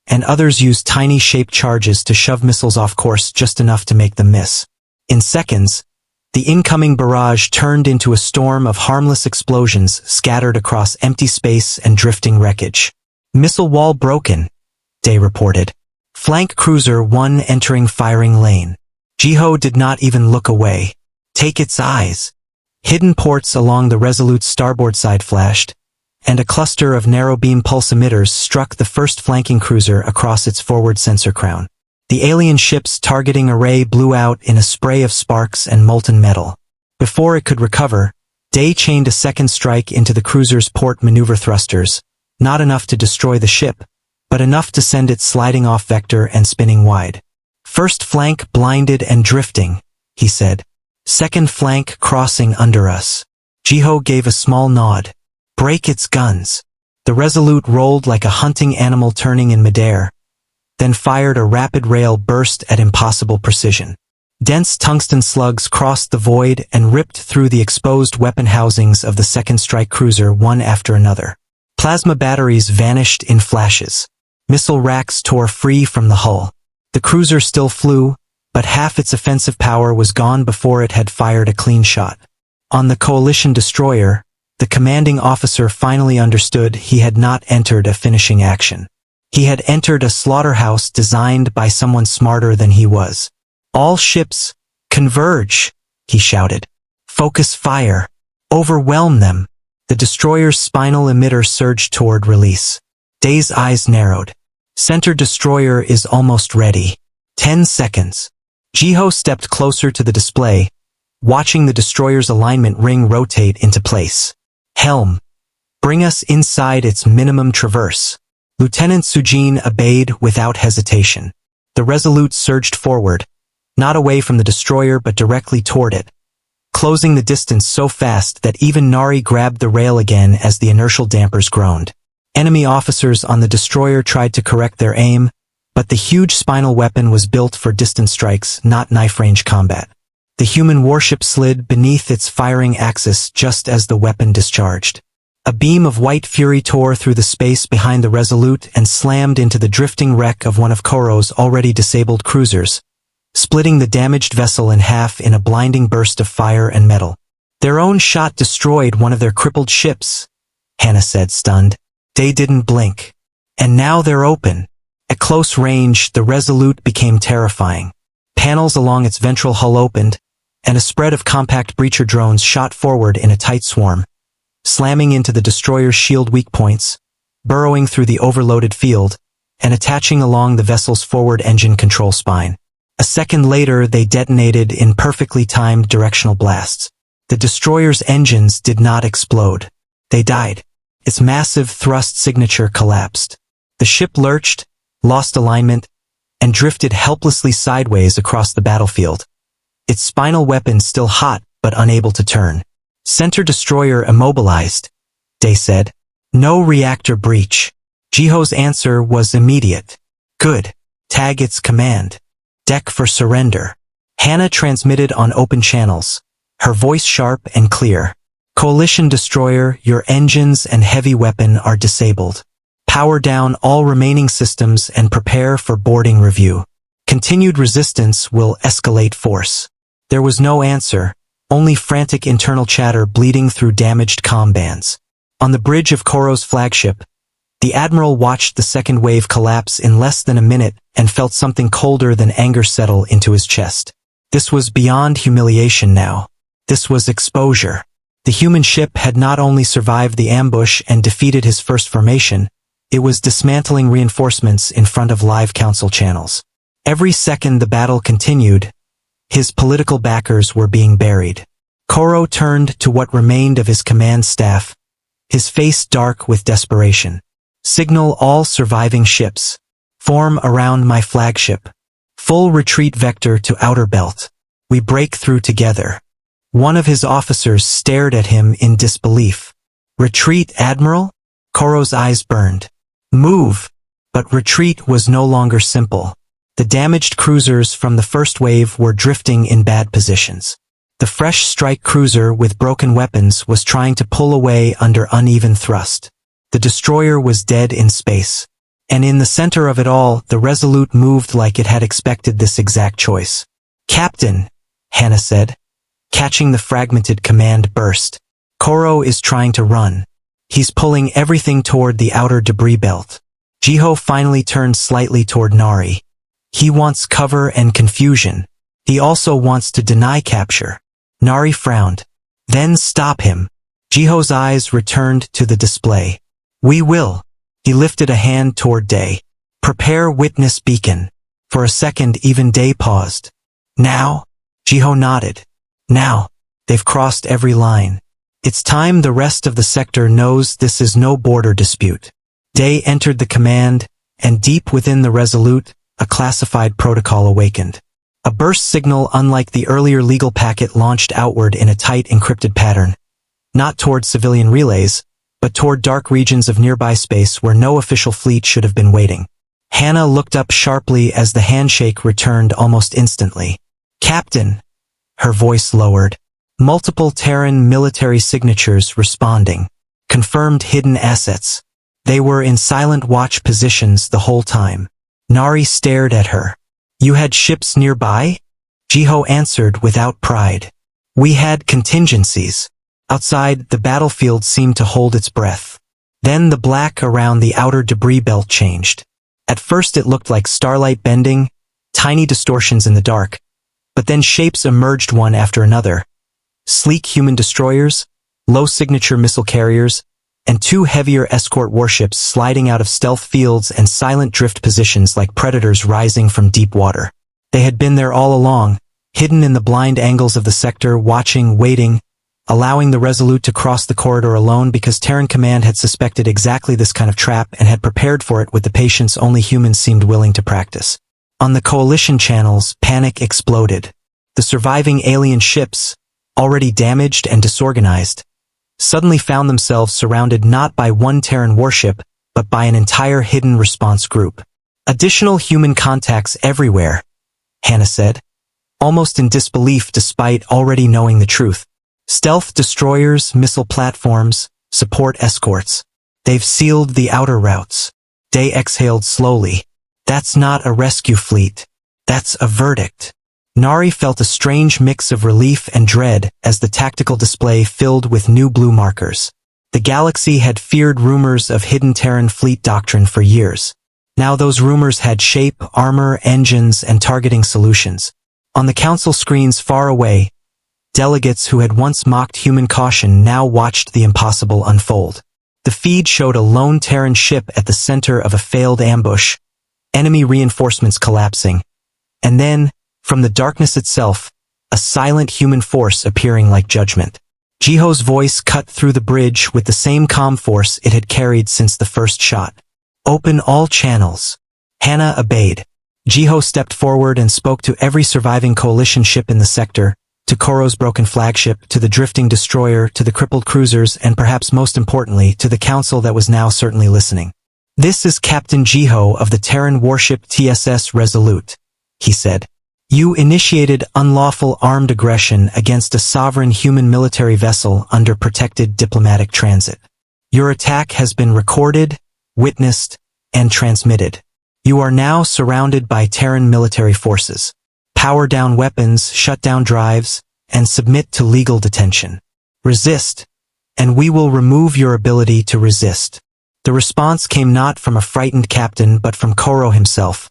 and others used tiny shaped charges to shove missiles off course just enough to make them miss. In seconds, the incoming barrage turned into a storm of harmless explosions scattered across empty space and drifting wreckage. Missile wall broken, Day reported. Flank cruiser 1 entering firing lane. Jiho did not even look away. Take its eyes. Hidden ports along the Resolute's starboard side flashed, and a cluster of narrow-beam pulse emitters struck the first flanking cruiser across its forward sensor crown. The alien ship's targeting array blew out in a spray of sparks and molten metal. Before it could recover, Day chained a second strike into the cruiser's port maneuver thrusters, not enough to destroy the ship, but enough to send it sliding off vector and spinning wide. First flank blinded and drifting, he said. Second flank crossing under us. Jiho gave a small nod. Break its guns. The Resolute rolled like a hunting animal turning in midair, then fired a rapid rail burst at impossible precision. Dense tungsten slugs crossed the void and ripped through the exposed weapon housings of the second strike cruiser one after another. Plasma batteries vanished in flashes. Missile racks tore free from the hull. The cruiser still flew, but half its offensive power was gone before it had fired a clean shot. On the Coalition destroyer, the commanding officer finally understood he had not entered a finishing action. He had entered a slaughterhouse designed by someone smarter than he was. All ships, converge, he shouted. Focus fire. Overwhelm them. The destroyer's spinal emitter surged toward release. Day's eyes narrowed. Center destroyer is almost ready. 10 seconds. Jiho stepped closer to the display, watching the destroyer's alignment ring rotate into place. Helm. Bring us inside its minimum traverse. Lieutenant Sujin obeyed without hesitation. The Resolute surged forward, not away from the destroyer but directly toward it, closing the distance so fast that even Nari grabbed the rail again as the inertial dampers groaned. Enemy officers on the destroyer tried to correct their aim, but the huge spinal weapon was built for distance strikes, not knife-range combat. The human warship slid beneath its firing axis just as the weapon discharged. A beam of white fury tore through the space behind the Resolute and slammed into the drifting wreck of one of Koro's already disabled cruisers, splitting the damaged vessel in half in a blinding burst of fire and metal. Their own shot destroyed one of their crippled ships, Hannah said, stunned. They didn't blink. And now they're open. At close range, the Resolute became terrifying. Panels along its ventral hull opened, and a spread of compact breacher drones shot forward in a tight swarm, slamming into the destroyer's shield weak points, burrowing through the overloaded field, and attaching along the vessel's forward engine control spine. A second later, they detonated in perfectly timed directional blasts. The destroyer's engines did not explode. They died. Its massive thrust signature collapsed. The ship lurched, lost alignment, and drifted helplessly sideways across the battlefield. Its spinal weapon still hot but unable to turn. Center destroyer immobilized, Day said. No reactor breach. Jiho's answer was immediate. Good. Tag its command. Deck for surrender. Hannah transmitted on open channels, her voice sharp and clear. Coalition destroyer, your engines and heavy weapon are disabled. Power down all remaining systems and prepare for boarding review. Continued resistance will escalate force. There was no answer, only frantic internal chatter bleeding through damaged comm bands. On the bridge of Koro's flagship, the Admiral watched the second wave collapse in less than a minute and felt something colder than anger settle into his chest. This was beyond humiliation now. This was exposure. The human ship had not only survived the ambush and defeated his first formation, it was dismantling reinforcements in front of live council channels. Every second the battle continued, his political backers were being buried. Koro turned to what remained of his command staff, his face dark with desperation. Signal all surviving ships. Form around my flagship. Full retreat vector to outer belt. We break through together. One of his officers stared at him in disbelief. Retreat, Admiral? Koro's eyes burned. Move! But retreat was no longer simple. The damaged cruisers from the first wave were drifting in bad positions. The fresh strike cruiser with broken weapons was trying to pull away under uneven thrust. The destroyer was dead in space. And in the center of it all, the Resolute moved like it had expected this exact choice. Captain, Hannah said, catching the fragmented command burst. Koro is trying to run. He's pulling everything toward the outer debris belt. Jiho finally turned slightly toward Nari. He wants cover and confusion. He also wants to deny capture. Nari frowned. Then stop him. Jiho's eyes returned to the display. We will. He lifted a hand toward Day. Prepare witness beacon. For a second even Day paused. Now? Jiho nodded. Now. They've crossed every line. It's time the rest of the sector knows this is no border dispute. Day entered the command, and deep within the Resolute, a classified protocol awakened. A burst signal unlike the earlier legal packet launched outward in a tight encrypted pattern, not toward civilian relays, but toward dark regions of nearby space where no official fleet should have been waiting. Hannah looked up sharply as the handshake returned almost instantly. "Captain," her voice lowered. Multiple Terran military signatures responding. Confirmed hidden assets. They were in silent watch positions the whole time. Nari stared at her. "You had ships nearby?" Jiho answered without pride. "We had contingencies." Outside, the battlefield seemed to hold its breath. Then the black around the outer debris belt changed. At first it looked like starlight bending, tiny distortions in the dark, but then shapes emerged one after another. Sleek human destroyers, low-signature missile carriers, and two heavier escort warships sliding out of stealth fields and silent drift positions like predators rising from deep water. They had been there all along, hidden in the blind angles of the sector, watching, waiting, allowing the Resolute to cross the corridor alone because Terran Command had suspected exactly this kind of trap and had prepared for it with the patience only humans seemed willing to practice. On the Coalition channels, panic exploded. The surviving alien ships, already damaged and disorganized, suddenly found themselves surrounded not by one Terran warship, but by an entire hidden response group. "Additional human contacts everywhere," Hannah said, almost in disbelief despite already knowing the truth. "Stealth destroyers, missile platforms, support escorts. They've sealed the outer routes." Day exhaled slowly. "That's not a rescue fleet. That's a verdict." Nari felt a strange mix of relief and dread as the tactical display filled with new blue markers. The galaxy had feared rumors of hidden Terran fleet doctrine for years. Now those rumors had shape, armor, engines, and targeting solutions. On the council screens far away, delegates who had once mocked human caution now watched the impossible unfold. The feed showed a lone Terran ship at the center of a failed ambush, enemy reinforcements collapsing, and then, from the darkness itself, a silent human force appearing like judgment. Jiho's voice cut through the bridge with the same calm force it had carried since the first shot. "Open all channels." Hannah obeyed. Jiho stepped forward and spoke to every surviving Coalition ship in the sector, to Koro's broken flagship, to the drifting destroyer, to the crippled cruisers, and perhaps most importantly, to the Council that was now certainly listening. "This is Captain Jiho of the Terran warship TSS Resolute," he said. "You initiated unlawful armed aggression against a sovereign human military vessel under protected diplomatic transit. Your attack has been recorded, witnessed, and transmitted. You are now surrounded by Terran military forces. Power down weapons, shut down drives, and submit to legal detention. Resist, and we will remove your ability to resist." The response came not from a frightened captain but from Koro himself,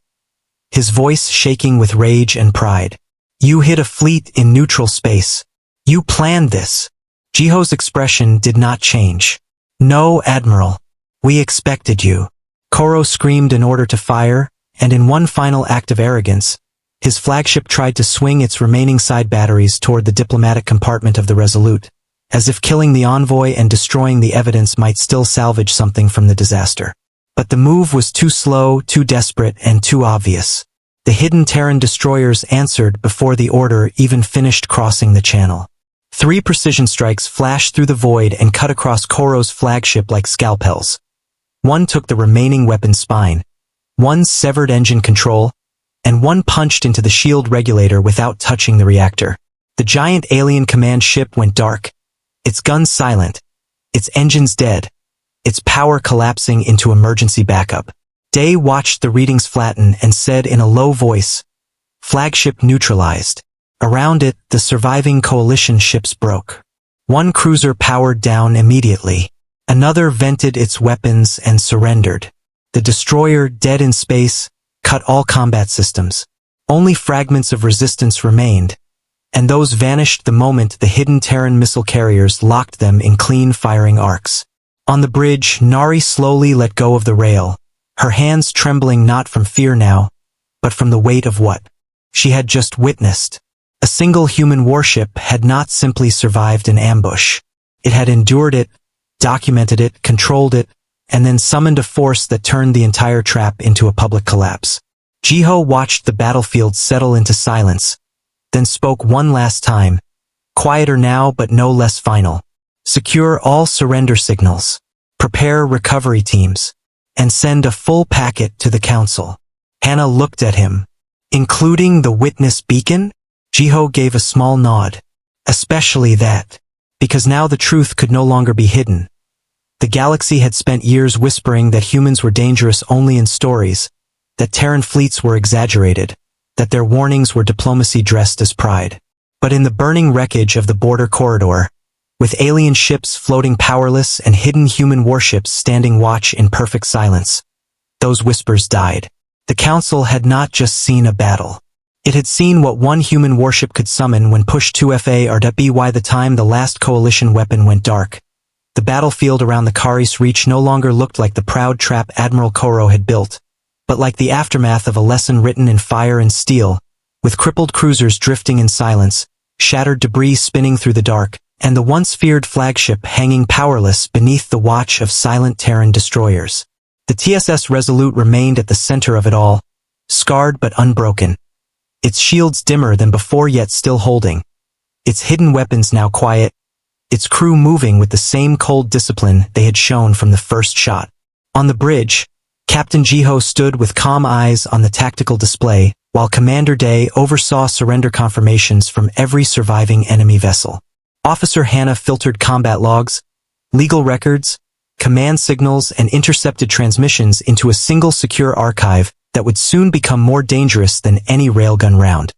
his voice shaking with rage and pride. "You hid a fleet in neutral space. You planned this." Jiho's expression did not change. "No, Admiral. We expected you." Koro screamed in order to fire, and in one final act of arrogance, his flagship tried to swing its remaining side batteries toward the diplomatic compartment of the Resolute, as if killing the envoy and destroying the evidence might still salvage something from the disaster. But the move was too slow, too desperate, and too obvious. The hidden Terran destroyers answered before the order even finished crossing the channel. 3 precision strikes flashed through the void and cut across Koro's flagship like scalpels. One took the remaining weapon's spine, one severed engine control, and one punched into the shield regulator without touching the reactor. The giant alien command ship went dark, its guns silent, its engines dead, its power collapsing into emergency backup. Day watched the readings flatten and said in a low voice, "Flagship neutralized." Around it, the surviving Coalition ships broke. One cruiser powered down immediately. Another vented its weapons and surrendered. The destroyer, dead in space, cut all combat systems. Only fragments of resistance remained, and those vanished the moment the hidden Terran missile carriers locked them in clean firing arcs. On the bridge, Nari slowly let go of the rail, her hands trembling not from fear now, but from the weight of what she had just witnessed. A single human warship had not simply survived an ambush. It had endured it, documented it, controlled it, and then summoned a force that turned the entire trap into a public collapse. Jiho watched the battlefield settle into silence, then spoke one last time, quieter now but no less final. Secure all surrender signals, prepare recovery teams, and send a full packet to the council. Hannah looked at him. Including the witness beacon? Jiho gave a small nod. Especially that. Because now the truth could no longer be hidden. The galaxy had spent years whispering that humans were dangerous only in stories, that Terran fleets were exaggerated, that their warnings were diplomacy dressed as pride. But in the burning wreckage of the border corridor, with alien ships floating powerless and hidden human warships standing watch in perfect silence, those whispers died. The Council had not just seen a battle. It had seen what one human warship could summon when pushed 2FA or by the time the last coalition weapon went dark. The battlefield around the Kari's Reach no longer looked like the proud trap Admiral Koro had built, but like the aftermath of a lesson written in fire and steel, with crippled cruisers drifting in silence, shattered debris spinning through the dark, and the once feared flagship hanging powerless beneath the watch of silent Terran destroyers. The TSS Resolute remained at the center of it all, scarred but unbroken, its shields dimmer than before yet still holding, its hidden weapons now quiet, its crew moving with the same cold discipline they had shown from the first shot. On the bridge, Captain Jiho stood with calm eyes on the tactical display, while Commander Day oversaw surrender confirmations from every surviving enemy vessel. Officer Hannah filtered combat logs, legal records, command signals, and intercepted transmissions into a single secure archive that would soon become more dangerous than any railgun round,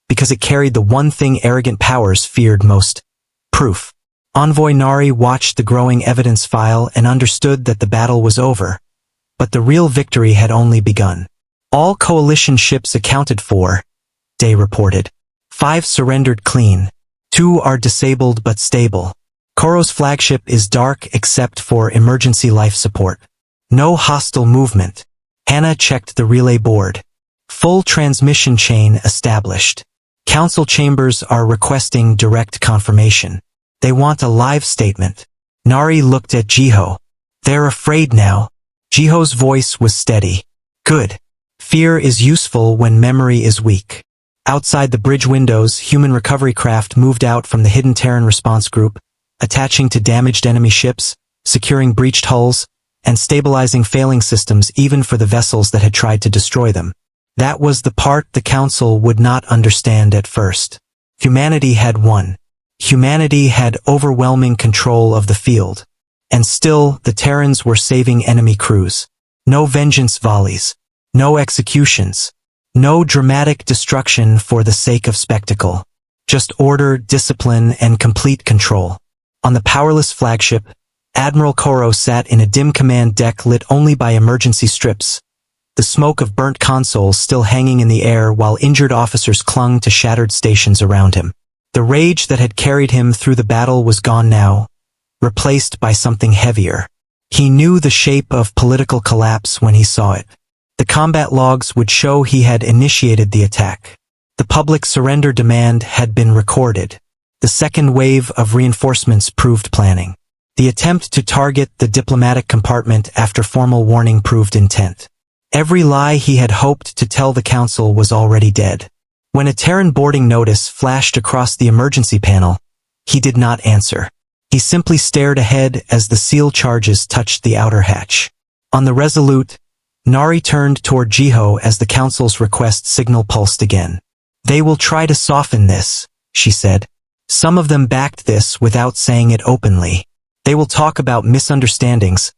because it carried the one thing arrogant powers feared most: proof. Envoy Nari watched the growing evidence file and understood that the battle was over, but the real victory had only begun. All coalition ships accounted for, Day reported. 5 surrendered clean. 2 are disabled but stable. Koro's flagship is dark except for emergency life support. No hostile movement. Hannah checked the relay board. Full transmission chain established. Council chambers are requesting direct confirmation. They want a live statement. Nari looked at Jiho. They're afraid now. Jiho's voice was steady. Good. Fear is useful when memory is weak. Outside the bridge windows, human recovery craft moved out from the hidden Terran response group, attaching to damaged enemy ships, securing breached hulls, and stabilizing failing systems even for the vessels that had tried to destroy them. That was the part the Council would not understand at first. Humanity had won. Humanity had overwhelming control of the field. And still, the Terrans were saving enemy crews. No vengeance volleys. No executions. No dramatic destruction for the sake of spectacle. Just order, discipline, and complete control. On the powerless flagship, Admiral Koro sat in a dim command deck lit only by emergency strips, the smoke of burnt consoles still hanging in the air while injured officers clung to shattered stations around him. The rage that had carried him through the battle was gone now, replaced by something heavier. He knew the shape of political collapse when he saw it. The combat logs would show he had initiated the attack. The public surrender demand had been recorded. The second wave of reinforcements proved planning. The attempt to target the diplomatic compartment after formal warning proved intent. Every lie he had hoped to tell the Council was already dead. When a Terran boarding notice flashed across the emergency panel, he did not answer. He simply stared ahead as the seal charges touched the outer hatch. On the Resolute, Nari turned toward Jiho as the Council's request signal pulsed again. They will try to soften this, she said. Some of them backed this without saying it openly. They will talk about misunderstandings,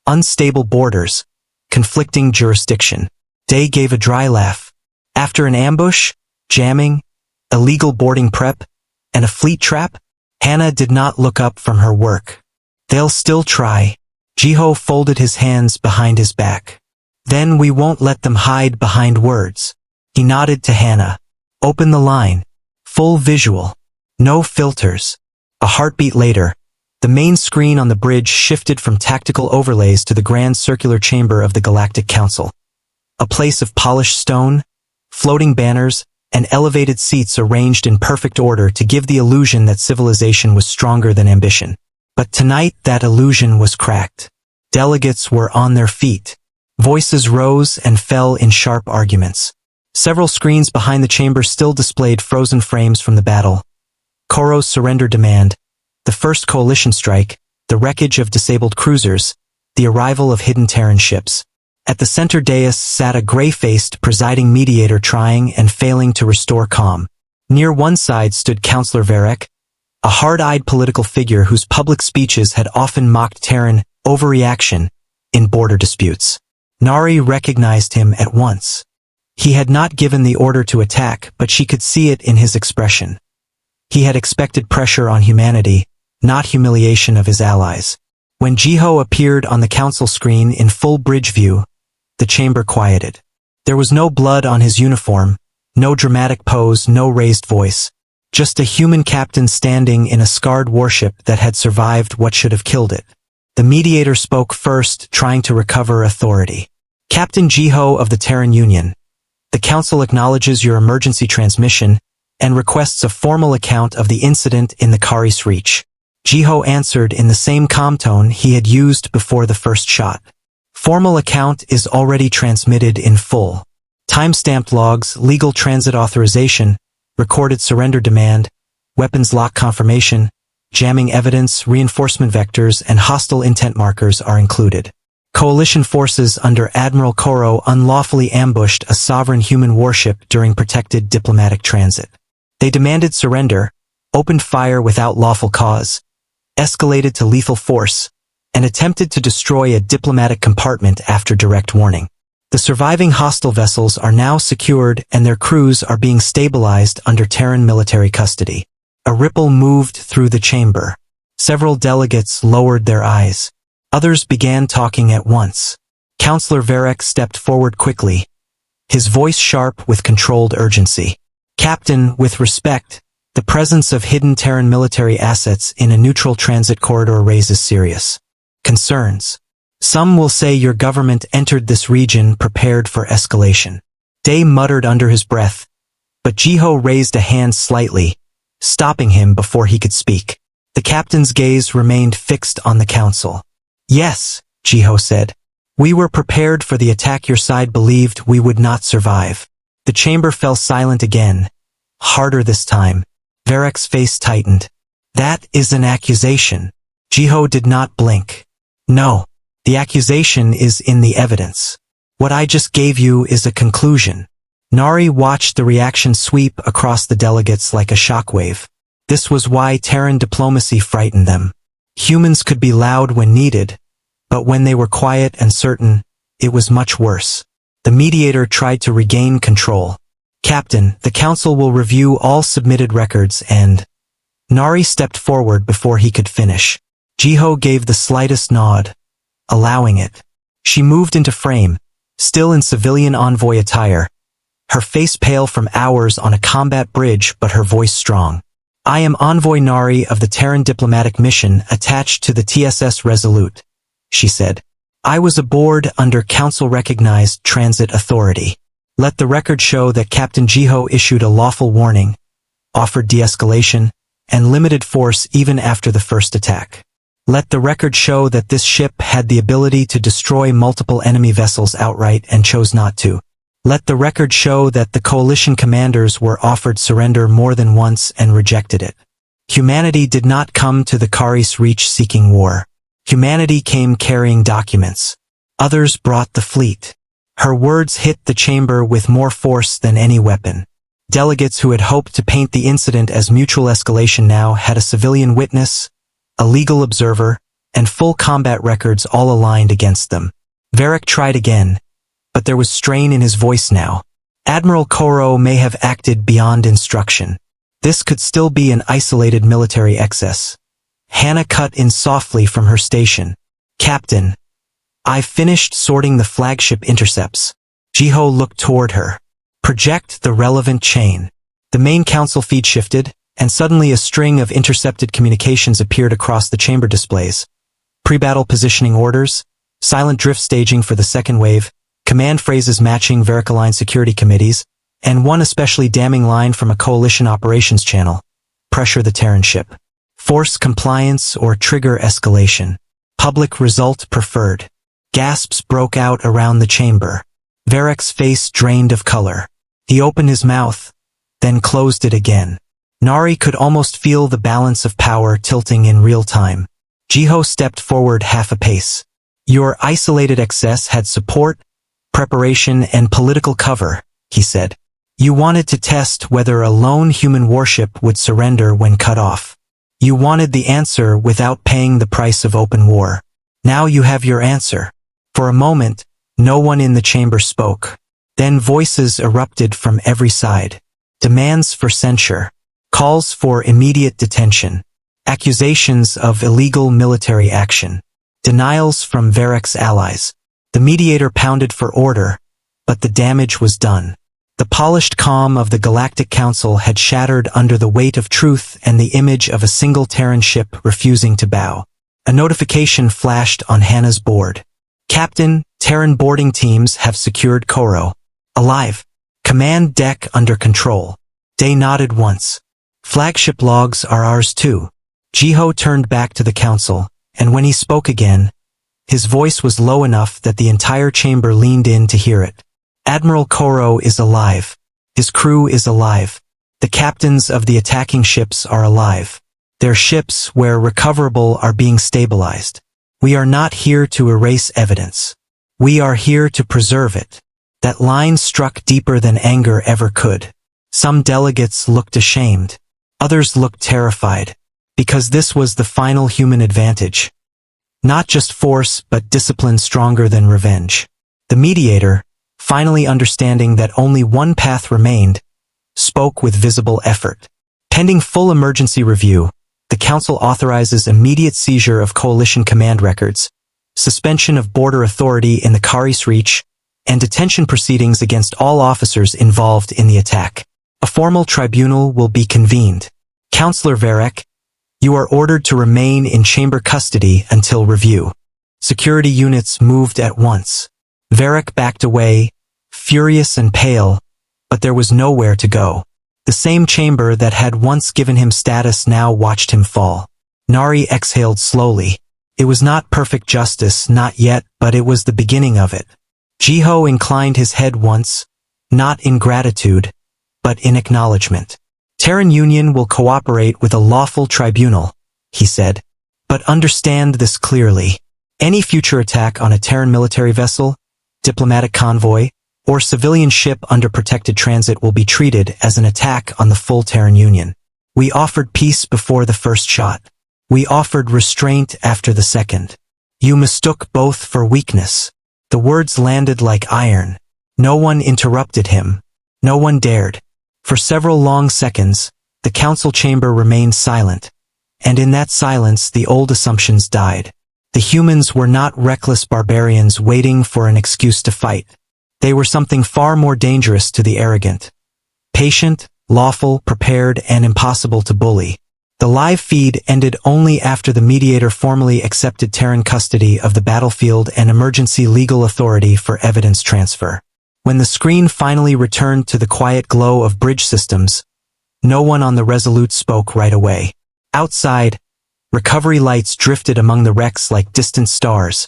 unstable borders, conflicting jurisdiction. Day gave a dry laugh. After an ambush, jamming, illegal boarding prep, and a fleet trap, Hannah did not look up from her work. They'll still try. Jiho folded his hands behind his back. Then we won't let them hide behind words. He nodded to Hannah. Open the line. Full visual. No filters. A heartbeat later, the main screen on the bridge shifted from tactical overlays to the grand circular chamber of the Galactic Council. A place of polished stone, floating banners, and elevated seats arranged in perfect order to give the illusion that civilization was stronger than ambition. But tonight that illusion was cracked. Delegates were on their feet. Voices rose and fell in sharp arguments. Several screens behind the chamber still displayed frozen frames from the battle. Koro's surrender demand, the first coalition strike, the wreckage of disabled cruisers, the arrival of hidden Terran ships. At the center dais sat a gray-faced presiding mediator trying and failing to restore calm. Near one side stood Counselor Varek, a hard-eyed political figure whose public speeches had often mocked Terran overreaction in border disputes. Nari recognized him at once. He had not given the order to attack, but she could see it in his expression. He had expected pressure on humanity, not humiliation of his allies. When Jiho appeared on the council screen in full bridge view, the chamber quieted. There was no blood on his uniform, no dramatic pose, no raised voice. Just a human captain standing in a scarred warship that had survived what should have killed it. The mediator spoke first, trying to recover authority. Captain Jiho of the Terran Union, the council acknowledges your emergency transmission and requests a formal account of the incident in the Kari's Reach. Jiho answered in the same calm tone he had used before the first shot. Formal account is already transmitted in full. Timestamped logs, legal transit authorization, recorded surrender demand, weapons lock confirmation, jamming evidence, reinforcement vectors, and hostile intent markers are included. Coalition forces under Admiral Koro unlawfully ambushed a sovereign human warship during protected diplomatic transit. They demanded surrender, opened fire without lawful cause, escalated to lethal force, and attempted to destroy a diplomatic compartment after direct warning. The surviving hostile vessels are now secured and their crews are being stabilized under Terran military custody. A ripple moved through the chamber. Several delegates lowered their eyes. Others began talking at once. Counselor Varek stepped forward quickly, his voice sharp with controlled urgency. Captain, with respect, the presence of hidden Terran military assets in a neutral transit corridor raises serious concerns. Some will say your government entered this region prepared for escalation. Day muttered under his breath, but Jiho raised a hand slightly, stopping him before he could speak. The captain's gaze remained fixed on the council. Yes, Jiho said. We were prepared for the attack your side believed we would not survive. The chamber fell silent again, harder this time. Varek's face tightened. That is an accusation. Jiho did not blink. No, the accusation is in the evidence. What I just gave you is a conclusion. Nari watched the reaction sweep across the delegates like a shockwave. This was why Terran diplomacy frightened them. Humans could be loud when needed, but when they were quiet and certain, it was much worse. The mediator tried to regain control. Captain, the council will review all submitted records and... Nari stepped forward before he could finish. Jiho gave the slightest nod, allowing it. She moved into frame, still in civilian envoy attire, her face pale from hours on a combat bridge but her voice strong. I am Envoy Nari of the Terran diplomatic mission attached to the TSS Resolute, she said. I was aboard under council-recognized transit authority. Let the record show that Captain Jiho issued a lawful warning, offered de-escalation, and limited force even after the first attack. Let the record show that this ship had the ability to destroy multiple enemy vessels outright and chose not to. Let the record show that the coalition commanders were offered surrender more than once and rejected it. Humanity did not come to the Kari's Reach seeking war. Humanity came carrying documents. Others brought the fleet. Her words hit the chamber with more force than any weapon. Delegates who had hoped to paint the incident as mutual escalation now had a civilian witness, a legal observer, and full combat records all aligned against them. Varek tried again, but there was strain in his voice now. Admiral Koro may have acted beyond instruction. This could still be an isolated military excess. Hannah cut in softly from her station. Captain, I've finished sorting the flagship intercepts. Jiho looked toward her. Project the relevant chain. The main council feed shifted, and suddenly a string of intercepted communications appeared across the chamber displays. Pre-battle positioning orders, silent drift staging for the second wave, command phrases matching Varek-aligned security committees, and one especially damning line from a coalition operations channel. Pressure the Terran ship. Force compliance or trigger escalation. Public result preferred. Gasps broke out around the chamber. Varek's face drained of color. He opened his mouth, then closed it again. Nari could almost feel the balance of power tilting in real time. Jiho stepped forward half a pace. Your isolated excess had support, preparation, and political cover, he said. You wanted to test whether a lone human warship would surrender when cut off. You wanted the answer without paying the price of open war. Now you have your answer. For a moment, no one in the chamber spoke. Then voices erupted from every side. Demands for censure. Calls for immediate detention. Accusations of illegal military action. Denials from Varek's allies. The mediator pounded for order, but the damage was done. The polished calm of the Galactic Council had shattered under the weight of truth and the image of a single Terran ship refusing to bow. A notification flashed on Hannah's board. Captain, Terran boarding teams have secured Koro. Alive. Command deck under control. Day nodded once. Flagship logs are ours too. Jiho turned back to the council, and when he spoke again, his voice was low enough that the entire chamber leaned in to hear it. Admiral Koro is alive. His crew is alive. The captains of the attacking ships are alive. Their ships, where recoverable, are being stabilized. We are not here to erase evidence. We are here to preserve it. That line struck deeper than anger ever could. Some delegates looked ashamed. Others looked terrified. Because this was the final human advantage. Not just force, but discipline stronger than revenge. The mediator, finally understanding that only one path remained, spoke with visible effort. Pending full emergency review, the Council authorizes immediate seizure of Coalition command records, suspension of border authority in the Kari's Reach, and detention proceedings against all officers involved in the attack. A formal tribunal will be convened. Counselor Varek, you are ordered to remain in chamber custody until review. Security units moved at once. Varek backed away, furious and pale, but there was nowhere to go. The same chamber that had once given him status now watched him fall. Nari exhaled slowly. It was not perfect justice, not yet, but it was the beginning of it. Jiho inclined his head once, not in gratitude, but in acknowledgement. Terran Union will cooperate with a lawful tribunal, he said. But understand this clearly. Any future attack on a Terran military vessel, diplomatic convoy, or civilian ship under protected transit will be treated as an attack on the full Terran Union. We offered peace before the first shot. We offered restraint after the second. You mistook both for weakness. The words landed like iron. No one interrupted him. No one dared. For several long seconds, the council chamber remained silent, and in that silence the old assumptions died. The humans were not reckless barbarians waiting for an excuse to fight. They were something far more dangerous to the arrogant. Patient, lawful, prepared, and impossible to bully. The live feed ended only after the mediator formally accepted Terran custody of the battlefield and emergency legal authority for evidence transfer. When the screen finally returned to the quiet glow of bridge systems, no one on the Resolute spoke right away. Outside, recovery lights drifted among the wrecks like distant stars,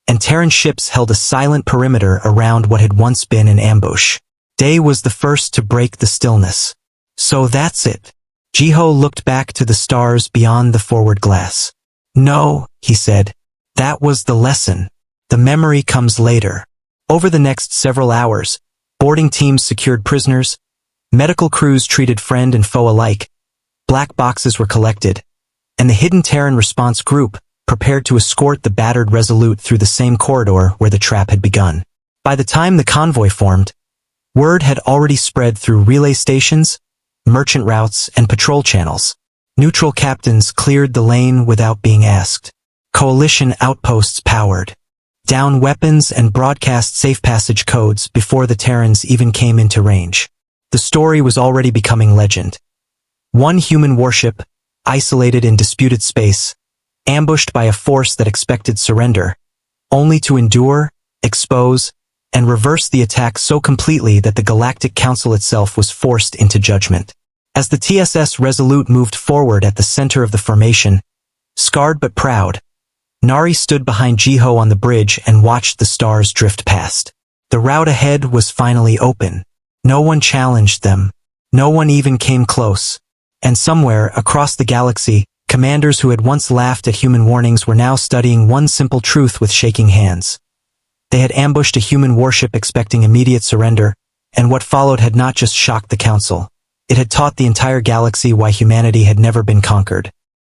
and Terran ships held a silent perimeter around what had once been an ambush. Day was the first to break the stillness. So that's it. Jiho looked back to the stars beyond the forward glass. No, he said. That was the lesson. The memory comes later. Over the next several hours, boarding teams secured prisoners, medical crews treated friend and foe alike, black boxes were collected, and the hidden Terran response group prepared to escort the battered Resolute through the same corridor where the trap had begun. By the time the convoy formed, word had already spread through relay stations, merchant routes, and patrol channels. Neutral captains cleared the lane without being asked. Coalition outposts powered down weapons and broadcast safe passage codes before the Terrans even came into range. The story was already becoming legend. One human warship, isolated in disputed space, ambushed by a force that expected surrender, only to endure, expose, and reverse the attack so completely that the Galactic Council itself was forced into judgment. As the TSS Resolute moved forward at the center of the formation, scarred but proud, Nari stood behind Jiho on the bridge and watched the stars drift past. The route ahead was finally open. No one challenged them. No one even came close. And somewhere, across the galaxy, commanders who had once laughed at human warnings were now studying one simple truth with shaking hands. They had ambushed a human warship expecting immediate surrender, and what followed had not just shocked the Council. It had taught the entire galaxy why humanity had never been conquered.